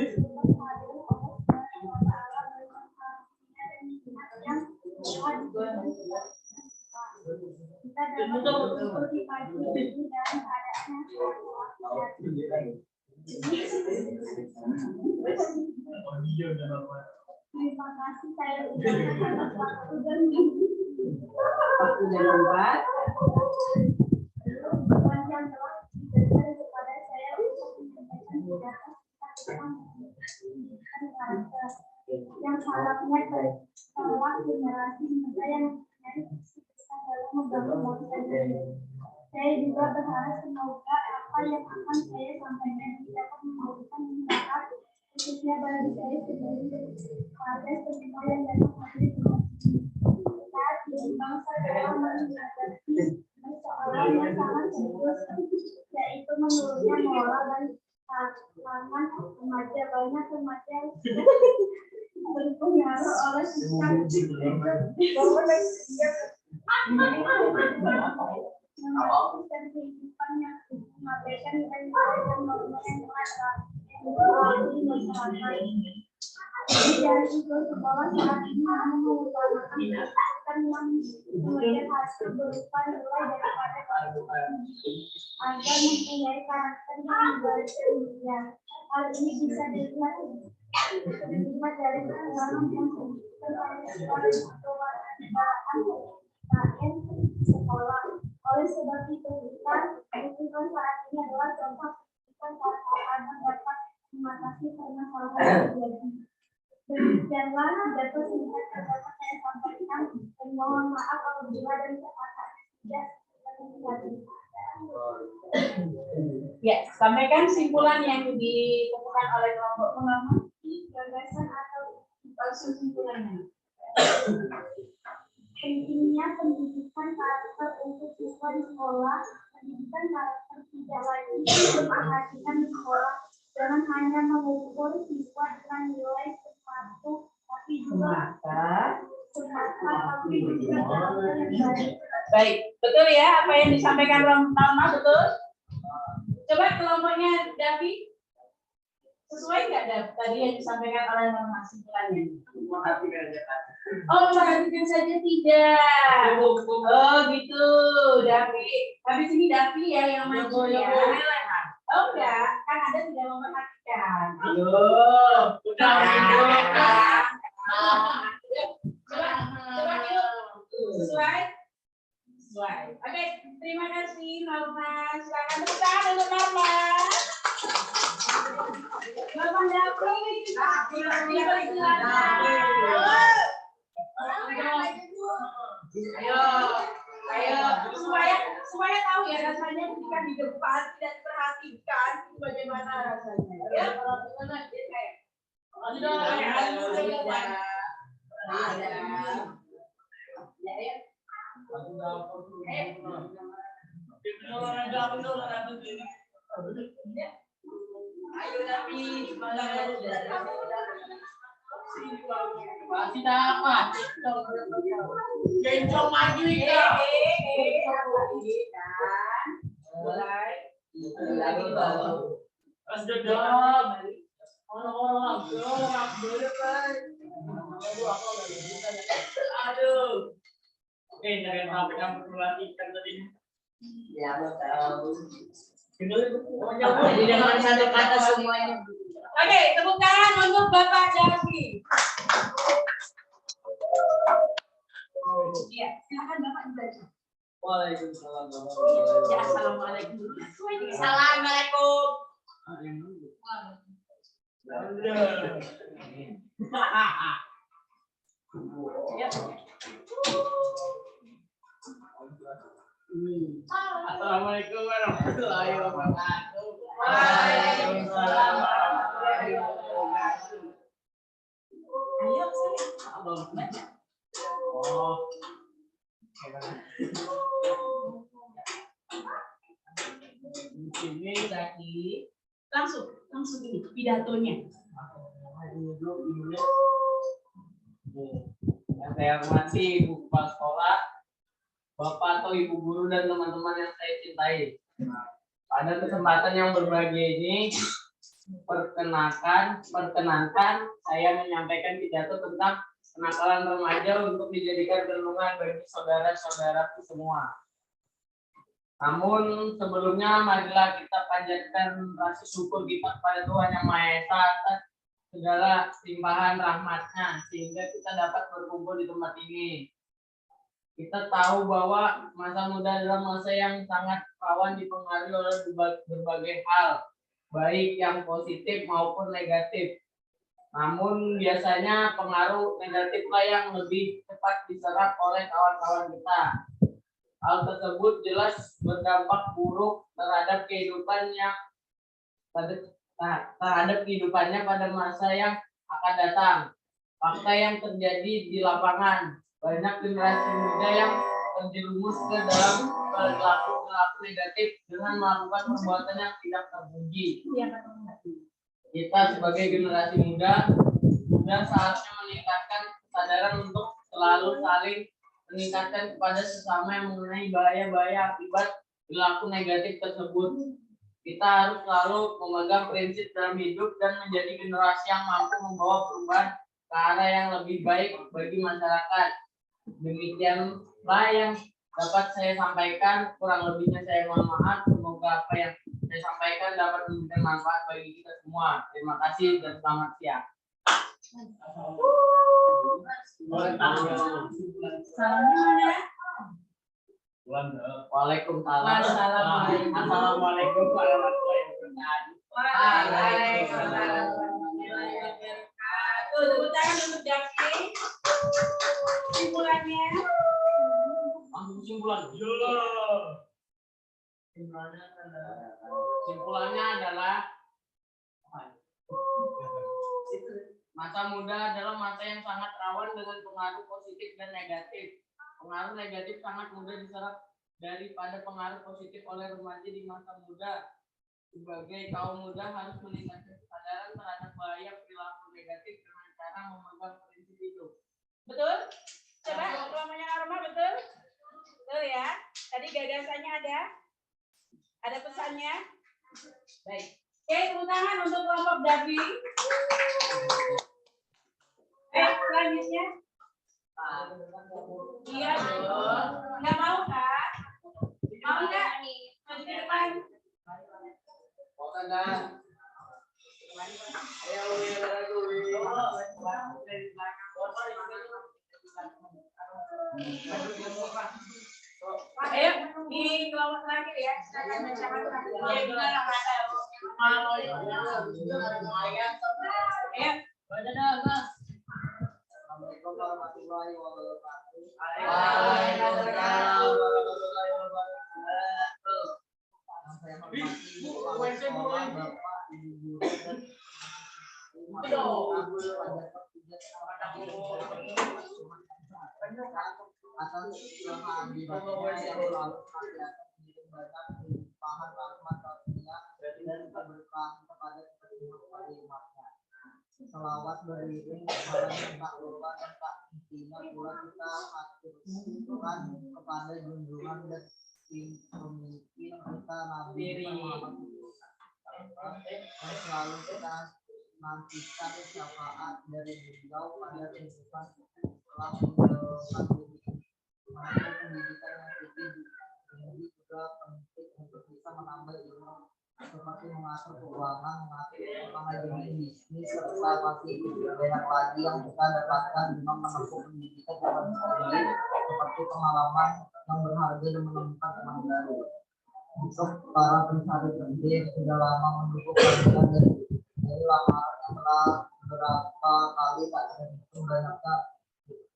dapat mengikuti pagi ini dalam keadaan yang sehat. Terima kasih saya ucapkan atas waktu dan Waktu dan tempat. panjang telah pendidikan karakter yang harapnya tertolak generasi muda yang mempunyai visi besar dalam membangun bangsa ini. Saya juga berharap semoga apa yang akan saya sampaikan ini dapat memberikan manfaat khususnya bagi saya sendiri pada semua yang dapat hadir di sini. Saat ini bangsa telah menghadapi persoalan yang sangat serius, yaitu menurunnya moral dan kalangan remaja. Banyak remaja yang berpengaruh oleh sistem kehidupan yang mengabaikan nilai-nilai dan norma yang ada di masyarakat. Dari itu sekolah saat ini mengutamakan pendidikan yang kemudian hasil berupa nilai daripada agar mempunyai karakter yang baik dan mulia. Hal ini bisa dilihat dari pengalaman yang disebutkan oleh KN sekolah. Oleh sebab itu kita butuhkan saat ini adalah contoh pendidikan karakter yang dapat mengatasi permasalahan yang terjadi. Demikianlah pidato singkat yang dapat saya sampaikan dan mohon maaf apabila dan kata-kata tidak terjadi. Ya, sampaikan kesimpulan yang ditemukan oleh kelompok mengamati Gagasan atau kesimpulannya. pentingnya pendidikan karakter untuk siswa di sekolah. Pendidikan karakter tidak lagi diperhatikan di sekolah. Jangan hanya mengukur siswa dengan nilai sepatu, tapi juga tapi juga karakter yang baik. Baik, betul ya apa yang disampaikan Rama, betul? Coba kelompoknya Davi, sesuai nggak tadi yang disampaikan oleh Rama kesimpulannya? Oh, memperhatikan saja tidak. Oh gitu, Davi. Habis ini Davi ya yang maju ya. Oh enggak, kan Anda tidak memperhatikan. Aduh, udah Coba yuk. Sesuai. Oke, terima kasih Norma. Silakan tepuk tangan untuk Norma. Bapak Davi, ayo, supaya tahu ya rasanya ketika di depan tidak diperhatikan itu bagaimana rasanya. Ya, bagaimana ayo Davi, masih dapat. Kencang maju ya. Mulai Lagi bawa. Pas dedam. Orang-orang aduh. Oke, jangan sampai kamu perhatikan tadi. Ya, betul. Jadi dengan satu kata semuanya. Oke, tepuk tangan untuk Bapak Davi. Iya, silakan Bapak dibaca. Waalaikumsalam. Ya, assalamualaikum. Assalamualaikum. Ya. Assalamualaikum warahmatullahi wabarakatuh. Waalaikumsalam warahmatullahi wabarakatuh. Ayo, saya baca. Oh. Ini lagi langsung ini pidatonya. Yang saya hormati Ibu Kepala Sekolah, Bapak atau Ibu Guru dan teman-teman yang saya cintai. Pada kesempatan yang berbahagia ini, perkenankan saya menyampaikan pidato tentang kenakalan remaja untuk dijadikan renungan bagi saudara-saudaraku semua. Namun sebelumnya marilah kita panjatkan rasa syukur kita kepada Tuhan Yang Maha Esa atas segala limpahan rahmat-Nya sehingga kita dapat berkumpul di tempat ini. Kita tahu bahwa masa muda adalah masa yang sangat rawan dipengaruhi oleh berbagai hal, baik yang positif maupun negatif. Namun biasanya pengaruh negatif lah yang lebih cepat diserap oleh kawan-kawan kita. Hal tersebut jelas berdampak buruk terhadap kehidupannya pada masa yang akan datang. Fakta yang terjadi di lapangan, banyak generasi muda yang terjerumus ke dalam perilaku negatif dengan melakukan perbuatan yang tidak terpuji. Kita sebagai generasi muda seharusnya meningkatkan kesadaran untuk selalu saling meningkatkan kepada sesama yang mengenai bahaya-bahaya akibat perilaku negatif tersebut. Kita harus selalu memegang prinsip dalam hidup dan menjadi generasi yang mampu membawa perubahan ke arah yang lebih baik bagi masyarakat. Demikianlah yang dapat saya sampaikan. Kurang lebihnya saya mohon maaf. Semoga apa yang saya sampaikan dapat memberikan manfaat bagi kita semua. Terima kasih dan selamat siang. Waalaikumsalam. Assalamualaikum warahmatullahi wabarakatuh. Waalaikumsalam warahmatullahi wabarakatuh. Tepuk tangan untuk Jaki. Simpulannya. Simpulannya adalah masa muda adalah masa yang sangat rawan dengan pengaruh positif dan negatif. Pengaruh negatif sangat mudah diserap daripada pengaruh positif oleh remaja di masa muda. Sebagai kaum muda harus meningkatkan kesadaran terhadap bahaya perilaku negatif dengan cara memegang prinsip hidup. Betul? Coba kelompoknya Arma, betul? Betul ya. Tadi gagasannya ada? Ada pesannya? Baik. Oke, tepuk tangan untuk kelompok Davi. Selanjutnya. Iya, betul. Nggak mau, Kak? Mau nggak? Maju ke depan. Ayo, di kelompok terakhir ya. Silakan siapa terakhir? Assalamualaikum warahmatullahi wabarakatuh. Waalaikumsalam warahmatullahi wabarakatuh. Saya hormati Bapak, Ibu Guru dan atas kehadirannya yang selalu senantiasa mengirim banyak limpahan rahmat karunia dan keberkahan kepada kepada umatnya. Selawat beriring kepada Kak Urwa dan Kak Intinya pula kita haturkan kepada junjungan dan pemimpin kita Nabi Muhammad yang selalu kita nantikan syafaat dari beliau pada kehidupan setelah meninggalkan bumi. Mengenai pendidikan yang tinggi juga penting untuk bisa menambah ilmu seperti mengatur keuangan, mengatur manajemen bisnis, serta masih banyak lagi yang kita dapatkan dengan menempuh pendidikan zaman sekarang seperti pengalaman yang berharga dan menemukan teman baru. Untuk para pencari kerja yang sudah lama menunggu panggilan dari lamaran yang telah beberapa kali tak terhitung banyaknya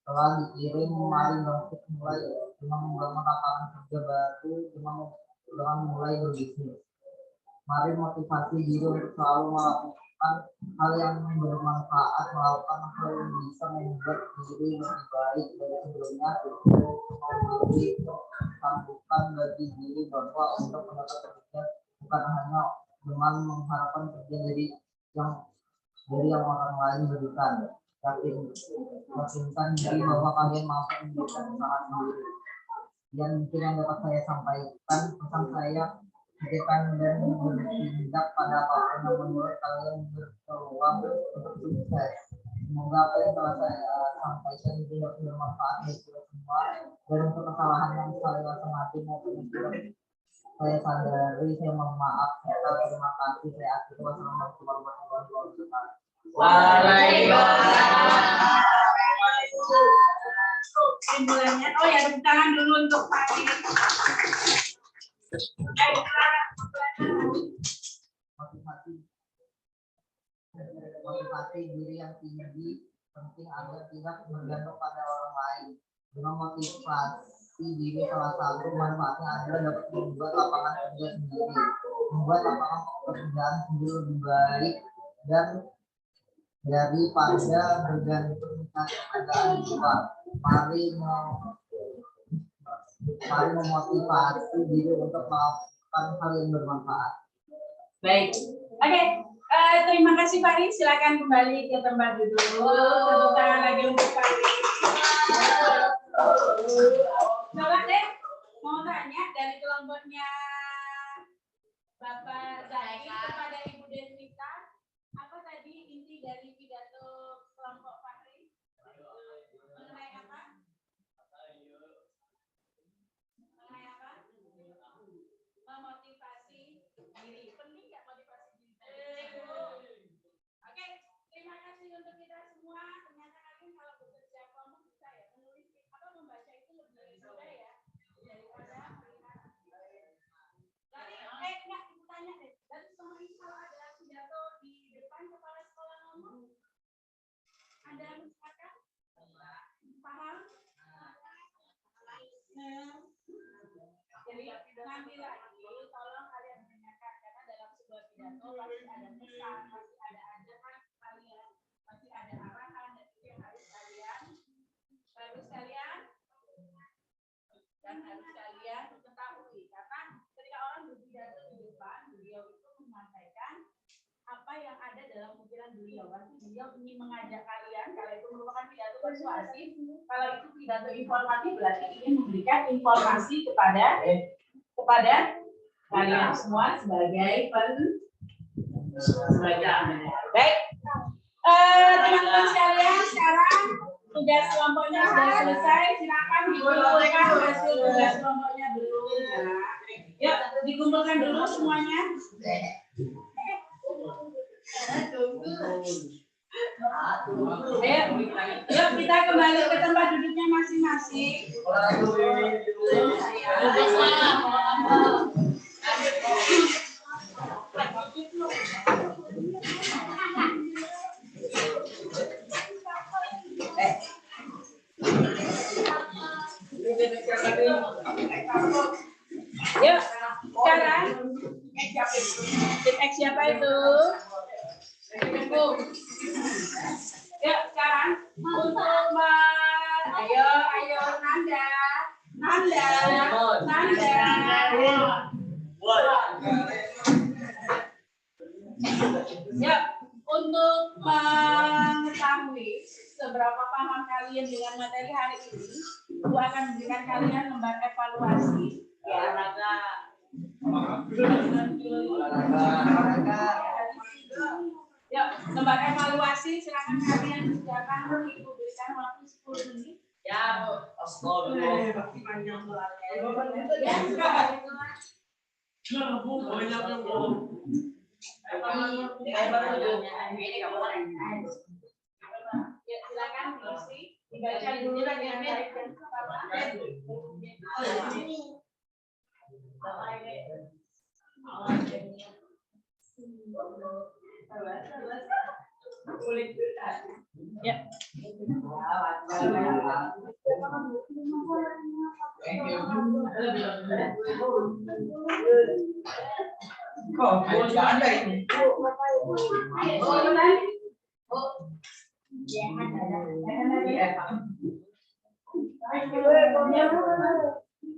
telah dikirim, mari bangkit mulai dengan membangun lapangan kerja baru dengan mulai berbisnis. Mari motivasi diri untuk selalu melakukan hal yang bermanfaat, melakukan hal yang bisa membuat diri lebih baik dari sebelumnya, memberi kesanggupan bagi diri bahwa untuk mendapat kerja bukan hanya dengan mengharapkan kerja dari yang orang lain berikan. Yakinkan diri bahwa kalian mampu memberikan usaha sendiri. Dan mungkin yang dapat saya sampaikan, pesan saya pikirkan dan bertindak pada apapun yang menurut kalian berpeluang untuk sukses. Semoga apa yang telah saya sampaikan tidak bermanfaat bagi kita semua, dan untuk kesalahan yang saya sengaja maupun yang tidak saya sadari, saya mohon maaf. Terima kasih. Saya akhiri. Wassalamualaikum warahmatullahi wabarakatuh. Waalaikumsalam. Simpulannya, oh ya, tepuk tangan dulu untuk Pak Motivasi motivasi diri yang tinggi penting agar tidak bergantung pada orang lain. Dengan motivasi diri salah satu manfaatnya adalah dapat membuat lapangan kerja sendiri, membuat lapangan pekerjaan sendiri lebih baik dan daripada bergantung dengan pekerjaan di luar. Mari memotivasi diri untuk melakukan hal yang bermanfaat. Baik, oke. Terima kasih Fahri. Silakan kembali ke tempat duduk. Tepuk tangan lagi untuk Fahri. Coba deh, mau tanya dari kelompoknya Bapak Zaki kepada Ibu Deswita, apa tadi inti dari pidato kelompok Fahri? Mengenai apa? Mengenai apa? Memotivasi diri. Penting nggak motivasi diri? Oke, terima kasih untuk kita semua. Ternyata kalian kalau bekerja kelompok bisa ya menulis apa membaca itu lebih mudah ya daripada melihat. Jadi enggak tanya deh. Dan selama ini kalau ada pidato di depan kepala sekolah ngomong, Anda mendengarkan? Paham? Jadi nanti lagi tolong kalian mendengarkan karena dalam sebuah pidato pasti ada pesan, pasti ada ajakan kalian, pasti ada arahan dan itu yang harus kalian ketahui karena ketika orang berpidato di depan beliau itu menyampaikan apa yang ada dalam pikiran beliau. Pasti beliau ingin mengajak kalian, kalau itu merupakan pidato persuasif, kalau itu pidato informatif berarti ingin memberikan informasi kepada kalian semua sebagai baik. Teman-teman sekalian, sekarang tugas kelompoknya sudah selesai. Silakan dikumpulkan hasil tugas kelompoknya dulu. Yuk, dikumpulkan dulu semuanya. Ayo, yuk kita kembali ke tempat duduknya masing-masing. Yuk, sekarang tim X siapa itu? Yuk, sekarang untuk ayo Nanda. Ya, untuk mengetahui seberapa paham kalian dengan materi hari ini, Ibu akan memberikan kalian lembar evaluasi. Ya, ya, lembar evaluasi. Silakan kalian kerjakan. Ibu berikan waktu 10 menit. Ya, silakan dibaca dulu dengan baik dan ya. Kok ada ini?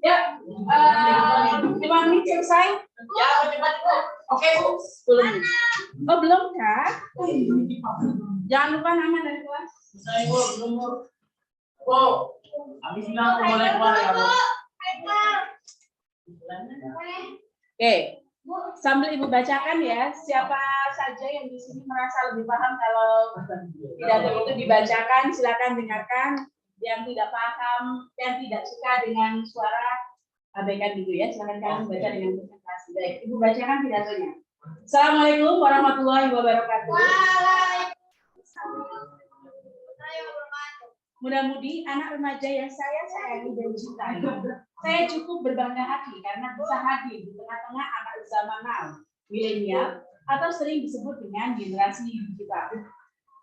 Ya, 5 menit selesai. Ya, cepat. Oke, Bu. Oh, belum kah? Jangan lupa nama dan kelas. Saya belum. Habis bilang boleh keluar ya, Bu. Oke, sambil Ibu bacakan ya, siapa saja yang di sini merasa lebih paham kalau pidato itu dibacakan, silakan dengarkan. Yang tidak paham, yang tidak suka dengan suara, abaikan dulu ya, silakan kalian baca dengan konsentrasi. Baik, Ibu bacakan pidatonya. Assalamualaikum warahmatullahi wabarakatuh. Mudah-mudi anak remaja yang saya sayangi dan cintai, saya cukup berbangga hati karena bisa hadir di tengah-tengah anak zaman now, milenial, atau sering disebut dengan generasi digital.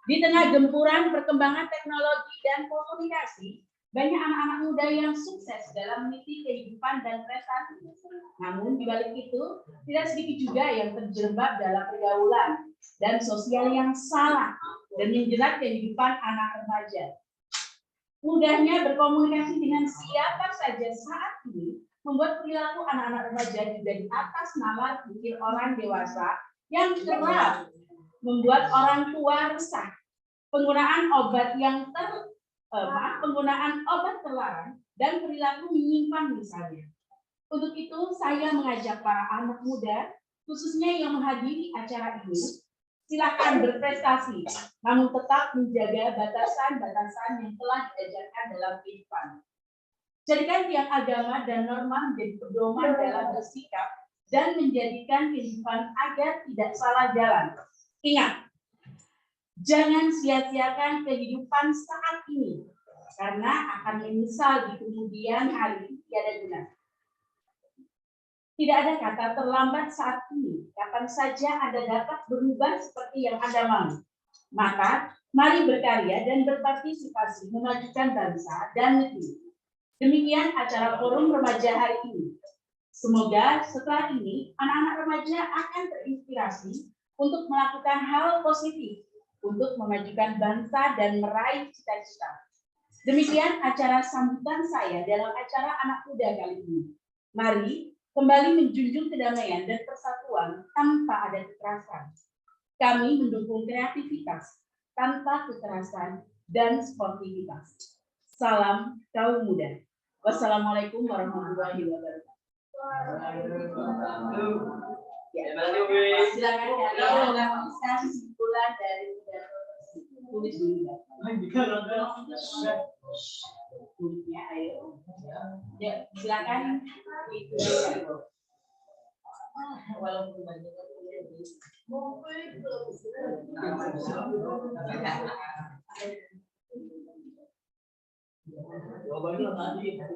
Di tengah gempuran perkembangan teknologi dan komunikasi, banyak anak-anak muda yang sukses dalam meniti kehidupan dan prestasi. Namun di balik itu, tidak sedikit juga yang terjerembab dalam pergaulan dan sosial yang salah dan menjerat kehidupan anak remaja. Mudahnya berkomunikasi dengan siapa saja saat ini membuat perilaku anak-anak remaja juga di atas nalar pikir orang dewasa yang kerap membuat orang tua resah. Penggunaan obat terlarang dan perilaku menyimpang misalnya. Untuk itu saya mengajak para anak muda, khususnya yang menghadiri acara ini, silakan berprestasi, namun tetap menjaga batasan-batasan yang telah diajarkan dalam kehidupan. Jadikan tiang agama dan norma menjadi pedoman dalam bersikap dan menjadikan kehidupan agar tidak salah jalan. Ingat, jangan sia-siakan kehidupan saat ini, karena akan menyesal di kemudian hari tiada guna. Tidak ada kata terlambat saat ini, kapan saja Anda dapat berubah seperti yang Anda mau. Maka, mari berkarya dan berpartisipasi memajukan bangsa dan negeri. Demikian acara forum remaja hari ini. Semoga setelah ini, anak-anak remaja akan terinspirasi untuk melakukan hal positif untuk memajukan bangsa dan meraih cita-cita. Demikian acara sambutan saya dalam acara anak muda kali ini. Mari kembali menjunjung kedamaian dan persatuan tanpa ada kekerasan. Kami mendukung kreativitas tanpa kekerasan dan sportivitas. Salam kaum muda. Wassalamualaikum warahmatullahi wabarakatuh. Ya, silakan kalian menuliskan kesimpulan dari tulis dulu. Tulisnya, ayo. Ya, silakan itu. Walaupun banyak jawabannya tadi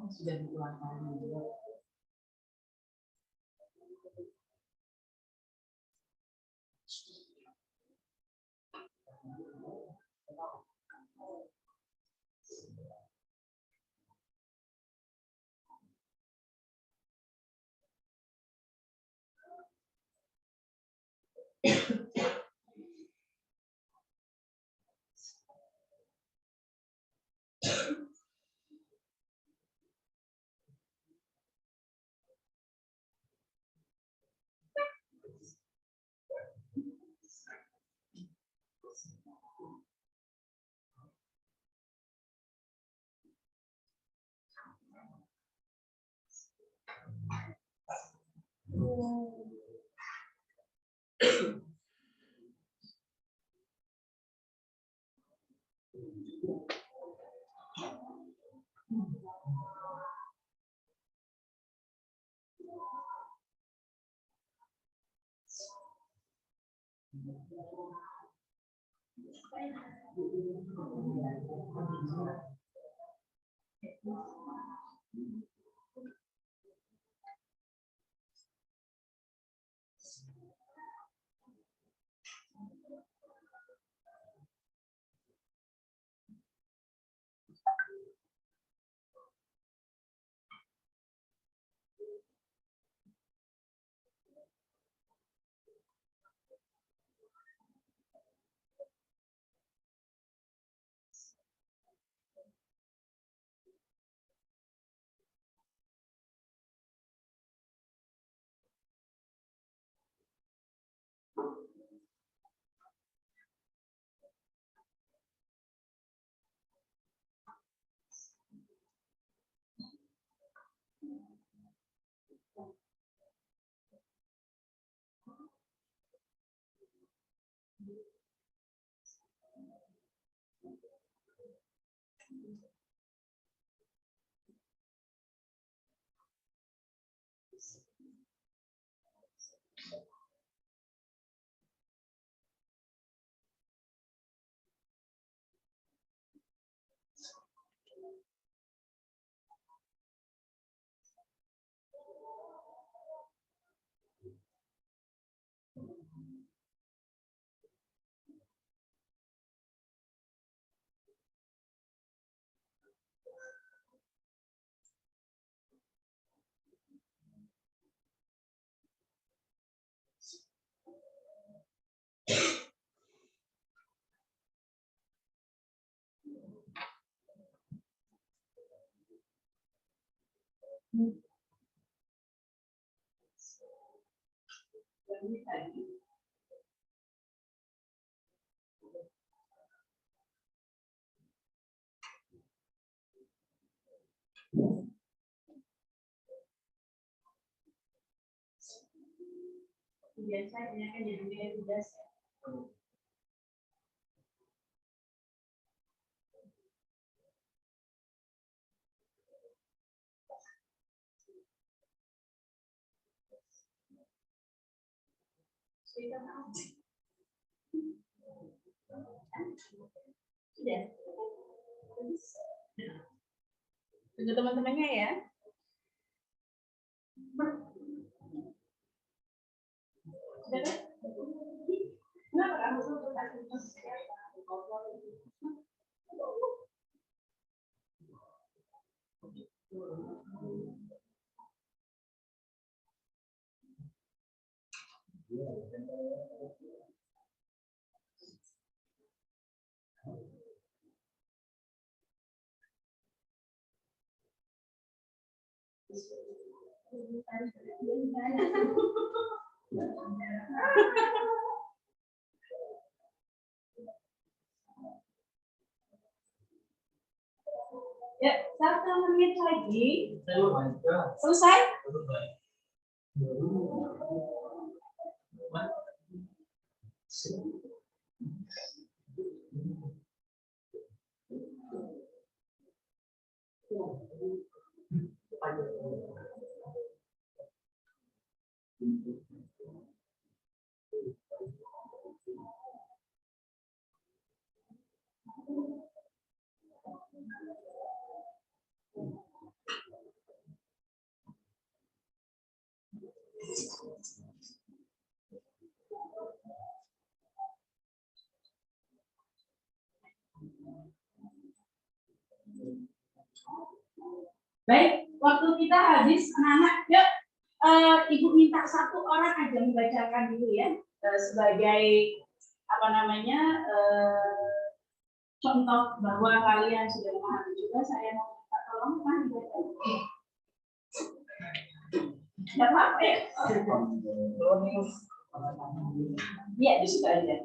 sudah berulang kali. Biasanya kan jadi nilai tugas. Sudah. Tunggu teman-temannya ya. Sudah kan? Kenapa kamu tuh ya, 1 menit lagi. Selesai? Baik, waktu kita habis, anak-anak. Yuk, Ibu minta 1 orang aja membacakan dulu ya, sebagai apa namanya contoh bahwa kalian sudah memahami juga. Saya mau minta tolong kan dibaca. Tidak apa-apa ya? Iya, di situ aja.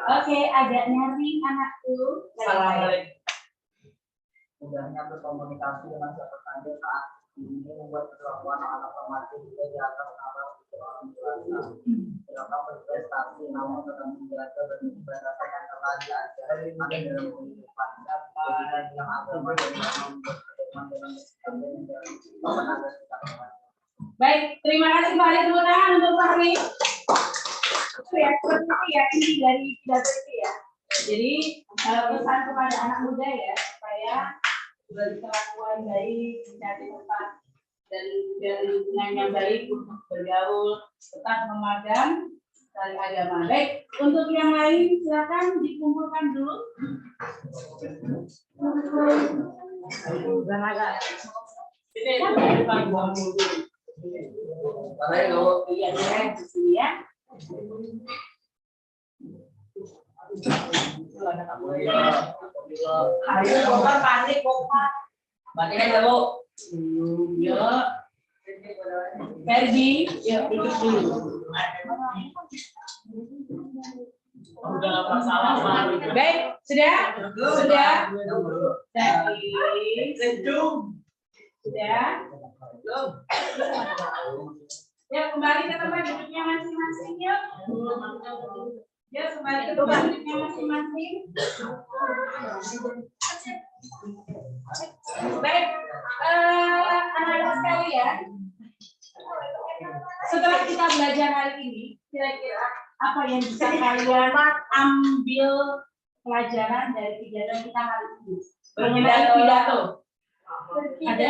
Oke, agak nyaring anakku. Assalamualaikum. Mudahnya berkomunikasi dengan siapa saja saat ini membuat kelakuan anak remaja juga di atas nalar orang dewasa. Mereka berprestasi namun tetap menjaga dan berdasarkan yang telah diajari ada dalam kehidupannya. Jadikan yang agama dan membuat kehidupan dengan sistem dan Baik, terima kasih Pak Tepuk tangan untuk Fahri. Ya, seperti ya ini dari pidato itu ya. Jadi pesan kepada anak muda ya supaya berkelakuan baik, mencari tempat dari lingkungan yang baik untuk bergaul, tetap memegang tali agama. Baik, untuk yang lain silakan dikumpulkan dulu. Ini Pak. Iya, di sini ya. Hari bongkar panik bongkar. Batiknya dulu. Yuk. Ferdi, yuk duduk dulu. Udah masalah Pak. Baik, sudah? Sudah? Baik. Sudah? Ya, kembali ke tempat duduknya masing-masing yuk. Ya, kembali ke tempat duduknya masing-masing. Baik, anak-anak sekalian, setelah kita belajar hari ini, kira-kira apa yang bisa kalian ambil pelajaran dari pidato kita hari ini? Mengenai pidato. Ada?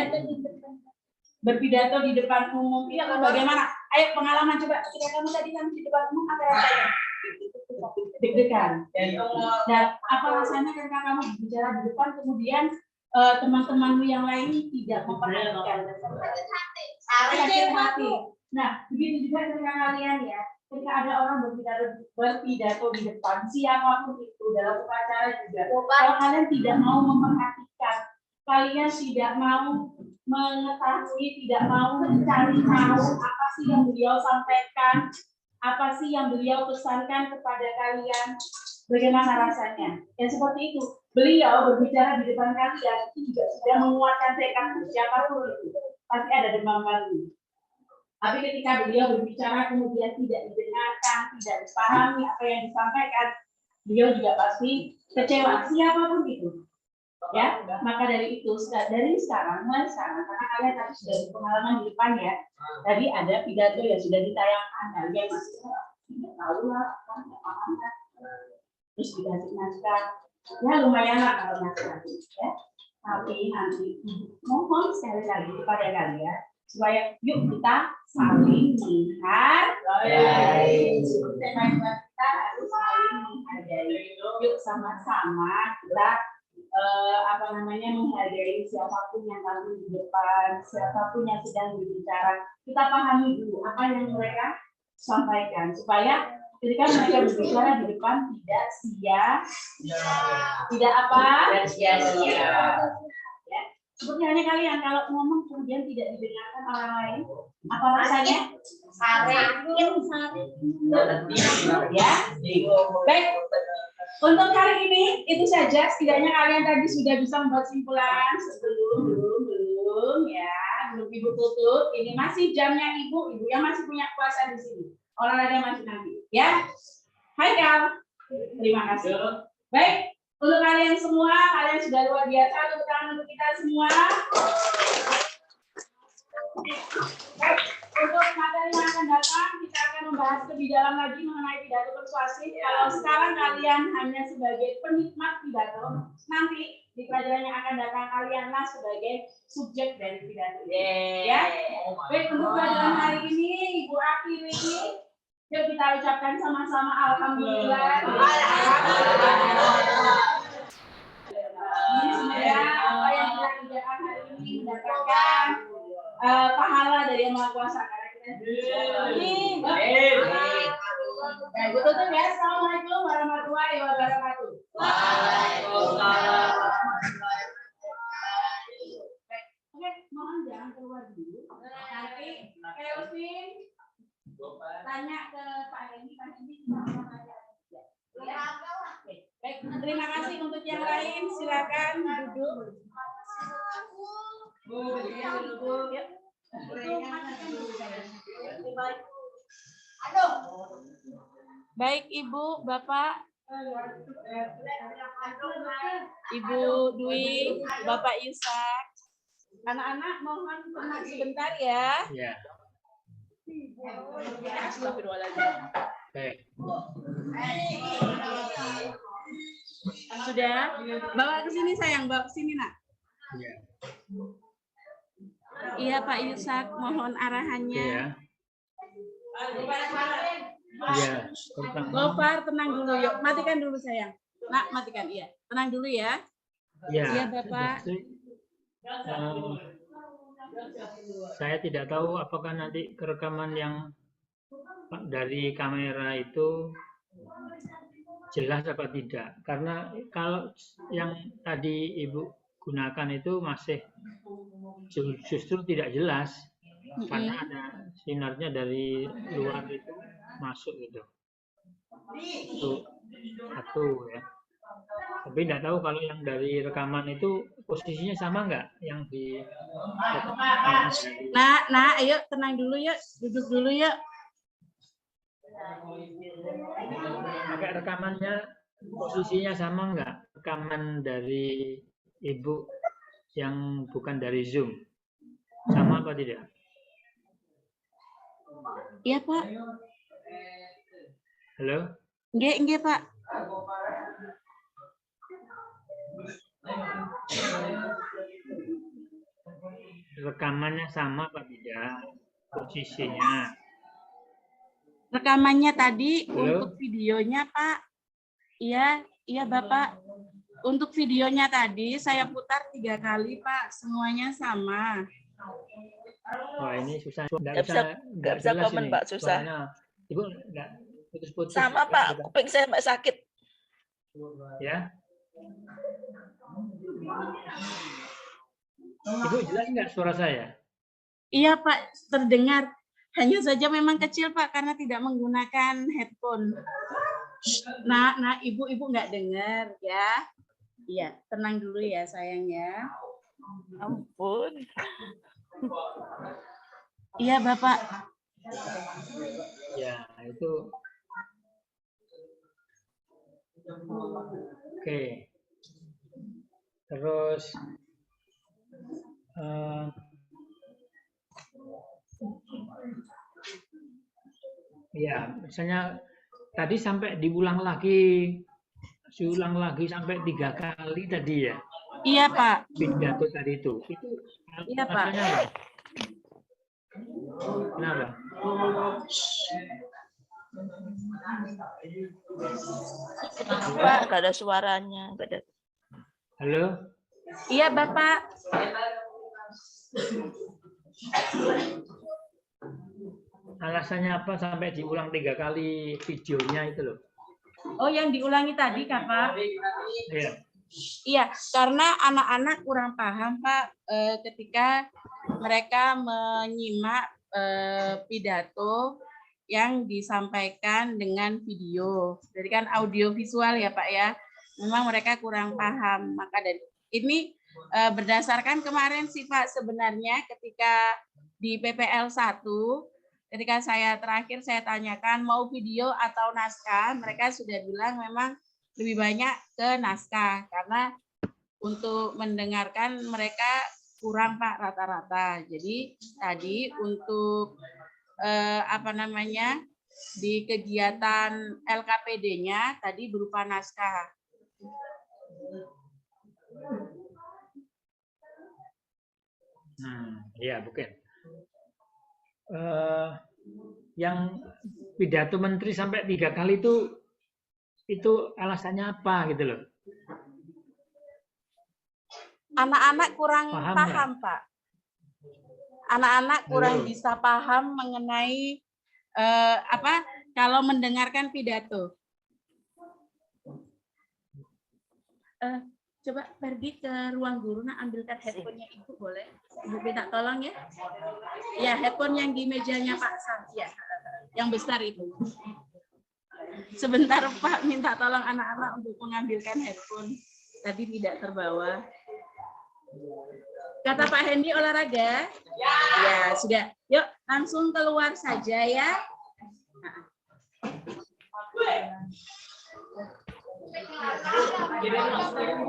Berpidato di depan umum itu bagaimana? Ayo pengalaman coba. Ketika kamu tadi di depan umum apa rasanya? Deg-degan. Dan apa rasanya ketika kamu bicara di depan kemudian teman-temanmu yang lain tidak memperhatikan? Sakit hati. Nah, begitu juga dengan kalian ya. Ketika ada orang berpidato di depan, siapapun itu dalam upacara juga. Kalau kalian tidak mau memperhatikan, kalian tidak mau mengetahui, tidak mau mencari tahu apa sih yang beliau sampaikan, apa sih yang beliau pesankan kepada kalian, bagaimana rasanya? Ya seperti itu. Beliau berbicara di depan kalian itu juga sudah menguatkan tekad siapapun itu. Pasti ada demam panggung. Tapi ketika beliau berbicara kemudian tidak didengarkan, tidak dipahami apa yang disampaikan, beliau juga pasti kecewa siapapun itu. Ya, maka dari itu dari sekarang, mulai sekarang, karena kalian tadi sudah berpengalaman di depan ya, tadi ada pidato yang sudah ditayangkan, kalian masih tidak tahu lah, tidak paham kan, terus dikasih naskah, ya lumayan lah kalau naskah ya. Tapi nanti mohon sekali lagi kepada kalian supaya yuk kita saling menghargai. Tema kita harus saling menghargai. Yuk sama-sama kita menghargai siapapun yang tampil di depan, siapapun yang sedang berbicara. Kita pahami dulu apa yang mereka sampaikan supaya ketika mereka berbicara di depan tidak sia-sia. Ya. Seperti hanya kalian kalau ngomong kemudian tidak didengarkan orang lain, apa rasanya? Ya. Baik. Untuk hari ini itu saja, setidaknya kalian tadi sudah bisa membuat simpulan belum Ibu tutup. Ini masih jamnya ibu yang masih punya kuasa di sini. Olahraga masih nanti, ya. Hai Kal, terima kasih. Baik, untuk kalian semua, kalian sudah luar biasa. Tepuk tangan untuk kita semua. Baik, untuk materi yang akan datang, kita akan membahas lebih dalam lagi mengenai pidato persuasif. Kalau sekarang kalian hanya sebagai penikmat pidato, nanti di pelajaran yang akan datang kalianlah sebagai subjek dari pidato. Ya. Baik, untuk pelajaran hari ini, Ibu akhiri. Yuk kita ucapkan sama-sama alhamdulillah. Semoga apa yang kita kerjakan hari ini mendapatkan pahala dari Yang Maha Kuasa. Betul tuh ya. Assalamualaikum warahmatullahi wabarakatuh. Waalaikumsalam. Oke, mohon jangan keluar dulu. Nanti Kelvin tanya ke Pak Hendy, ya. Baik, terima kasih untuk yang lain. Silakan duduk. Baik Ibu, Bapak, Ibu Dwi, Bapak Yusak, anak-anak mohon tenang sebentar ya. Astagfirullahaladzim. Baik. Sudah? Bawa ke sini sayang, bawa ke sini nak. Ya. Iya Pak Yusak, mohon arahannya. Ya. Ya. Tentang Gofar, tenang dulu yuk. Matikan dulu sayang. Nak, matikan. Iya. Tenang dulu ya. ya. Iya Bapak. Saya tidak tahu apakah nanti rekaman yang dari kamera itu jelas apa tidak. Karena kalau yang tadi Ibu gunakan itu masih justru tidak jelas. Karena ada sinarnya dari luar itu masuk gitu. Itu satu ya. Tapi tidak tahu kalau yang dari rekaman itu posisinya sama nggak yang di. Nah, ayo tenang dulu yuk, duduk dulu yuk. Pakai rekamannya posisinya sama nggak? Rekaman dari Ibu yang bukan dari Zoom sama apa tidak? Iya Pak. Halo? Nggih Pak. Rekamannya sama apa tidak? Posisinya. Rekamannya tadi. Halo? Untuk videonya Pak. Iya Bapak. Untuk videonya tadi saya putar 3 kali Pak. Semuanya sama. Wah ini susah. Nggak bisa komen Pak, susah. Suaranya. Ibu nggak putus-putus. Sama Pak, kuping saya Mbak sakit. Ya. Ibu jelas nggak suara saya? Iya Pak, terdengar. Hanya saja memang kecil Pak karena tidak menggunakan headphone. Nah, ibu nggak dengar ya. Iya, tenang dulu ya sayang ya. Ampun. Iya Bapak. Ya itu. Oke. Terus ya, misalnya tadi sampai diulang lagi sampai 3 kali tadi ya. Iya Pak. Pidato tadi itu. Iya Pak. Apa? Kenapa? Pak, nggak ada suaranya. Nggak ada. Halo? Iya Bapak. Alasannya apa sampai diulang 3 kali videonya itu loh? Oh, yang diulangi tadi Kak Pak? Iya. Iya, karena anak-anak kurang paham Pak ketika mereka menyimak pidato yang disampaikan dengan video. Jadi kan audio visual ya Pak ya. Memang mereka kurang paham. Maka dari ini berdasarkan kemarin sih Pak sebenarnya ketika di PPL 1 ketika terakhir saya tanyakan mau video atau naskah, mereka sudah bilang memang lebih banyak ke naskah karena untuk mendengarkan mereka kurang Pak rata-rata. Jadi tadi untuk di kegiatan LKPD-nya tadi berupa naskah. Ya bukan. Yang pidato menteri sampai 3 kali itu alasannya apa gitu loh? Anak-anak kurang paham Pak. Anak-anak kurang bisa paham mengenai kalau mendengarkan pidato. Coba pergi ke ruang guru, ambilkan headphone-nya Ibu, boleh? Ibu minta tolong ya. Ya, headphone yang di mejanya Pak Sam, ya, yang besar itu. Sebentar Pak, minta tolong anak-anak untuk mengambilkan headphone. Tadi tidak terbawa. Kata Pak Hendy olahraga? Ya, sudah. Yuk, langsung keluar saja ya.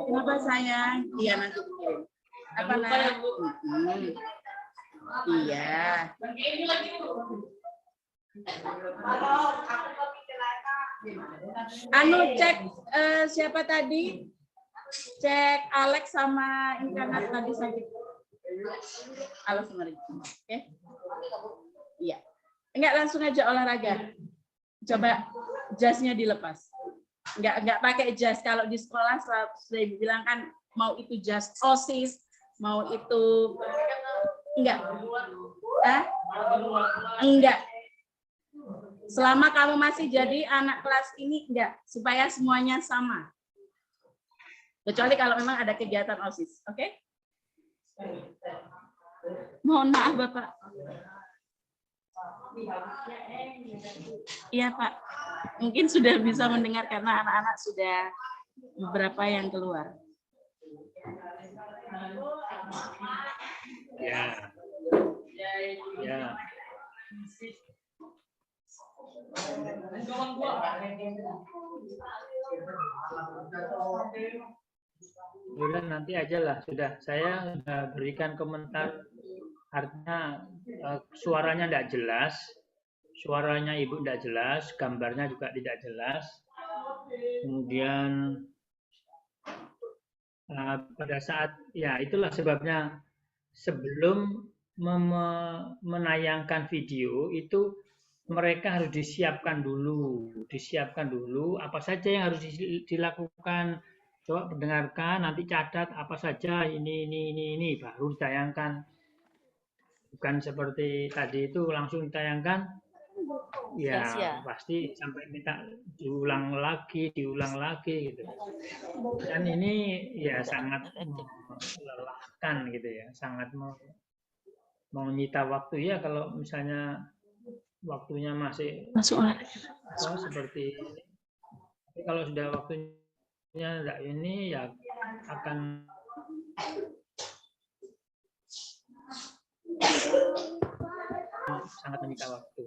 Kenapa sayang? Iya nanti kirim. Apa nak? Iya. Anu cek siapa tadi? Cek Alex sama Inkanat tadi sakit. Alex kemarin. Oke. Iya. Enggak, langsung aja olahraga. Coba jasnya dilepas. Enggak pakai jas. Kalau di sekolah sudah dibilang kan mau itu jas OSIS, mau itu enggak. Enggak. Selama kamu masih jadi anak kelas ini enggak, supaya semuanya sama. Kecuali kalau memang ada kegiatan OSIS, oke? Mohon maaf Bapak. Iya Pak, mungkin sudah bisa mendengar karena anak-anak sudah beberapa yang keluar. Ya. Ya. Sudah nanti aja lah, sudah. Saya sudah berikan komentar, artinya suaranya tidak jelas, suaranya Ibu tidak jelas, gambarnya juga tidak jelas. Kemudian pada saat, ya itulah sebabnya sebelum menayangkan video itu mereka harus disiapkan dulu apa saja yang harus dilakukan. Coba dengarkan, nanti catat apa saja ini baru ditayangkan. Bukan seperti tadi itu langsung ditayangkan. Ya, pasti sampai minta diulang lagi gitu. Dan ini ya sangat melelahkan gitu ya, sangat menyita waktu ya kalau misalnya waktunya masih seperti ini. Tapi kalau sudah waktunya enggak ini ya akan sangat menyita waktu.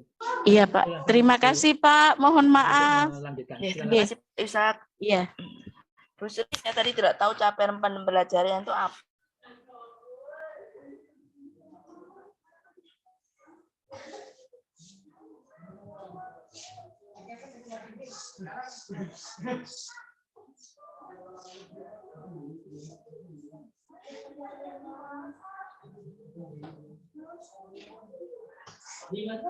Iya Pak, terima kasih Pak, mohon maaf. Terima kasih Pak Ishak. Iya. Bu Sri, saya tadi tidak tahu capaian pembelajaran itu apa. Di mana?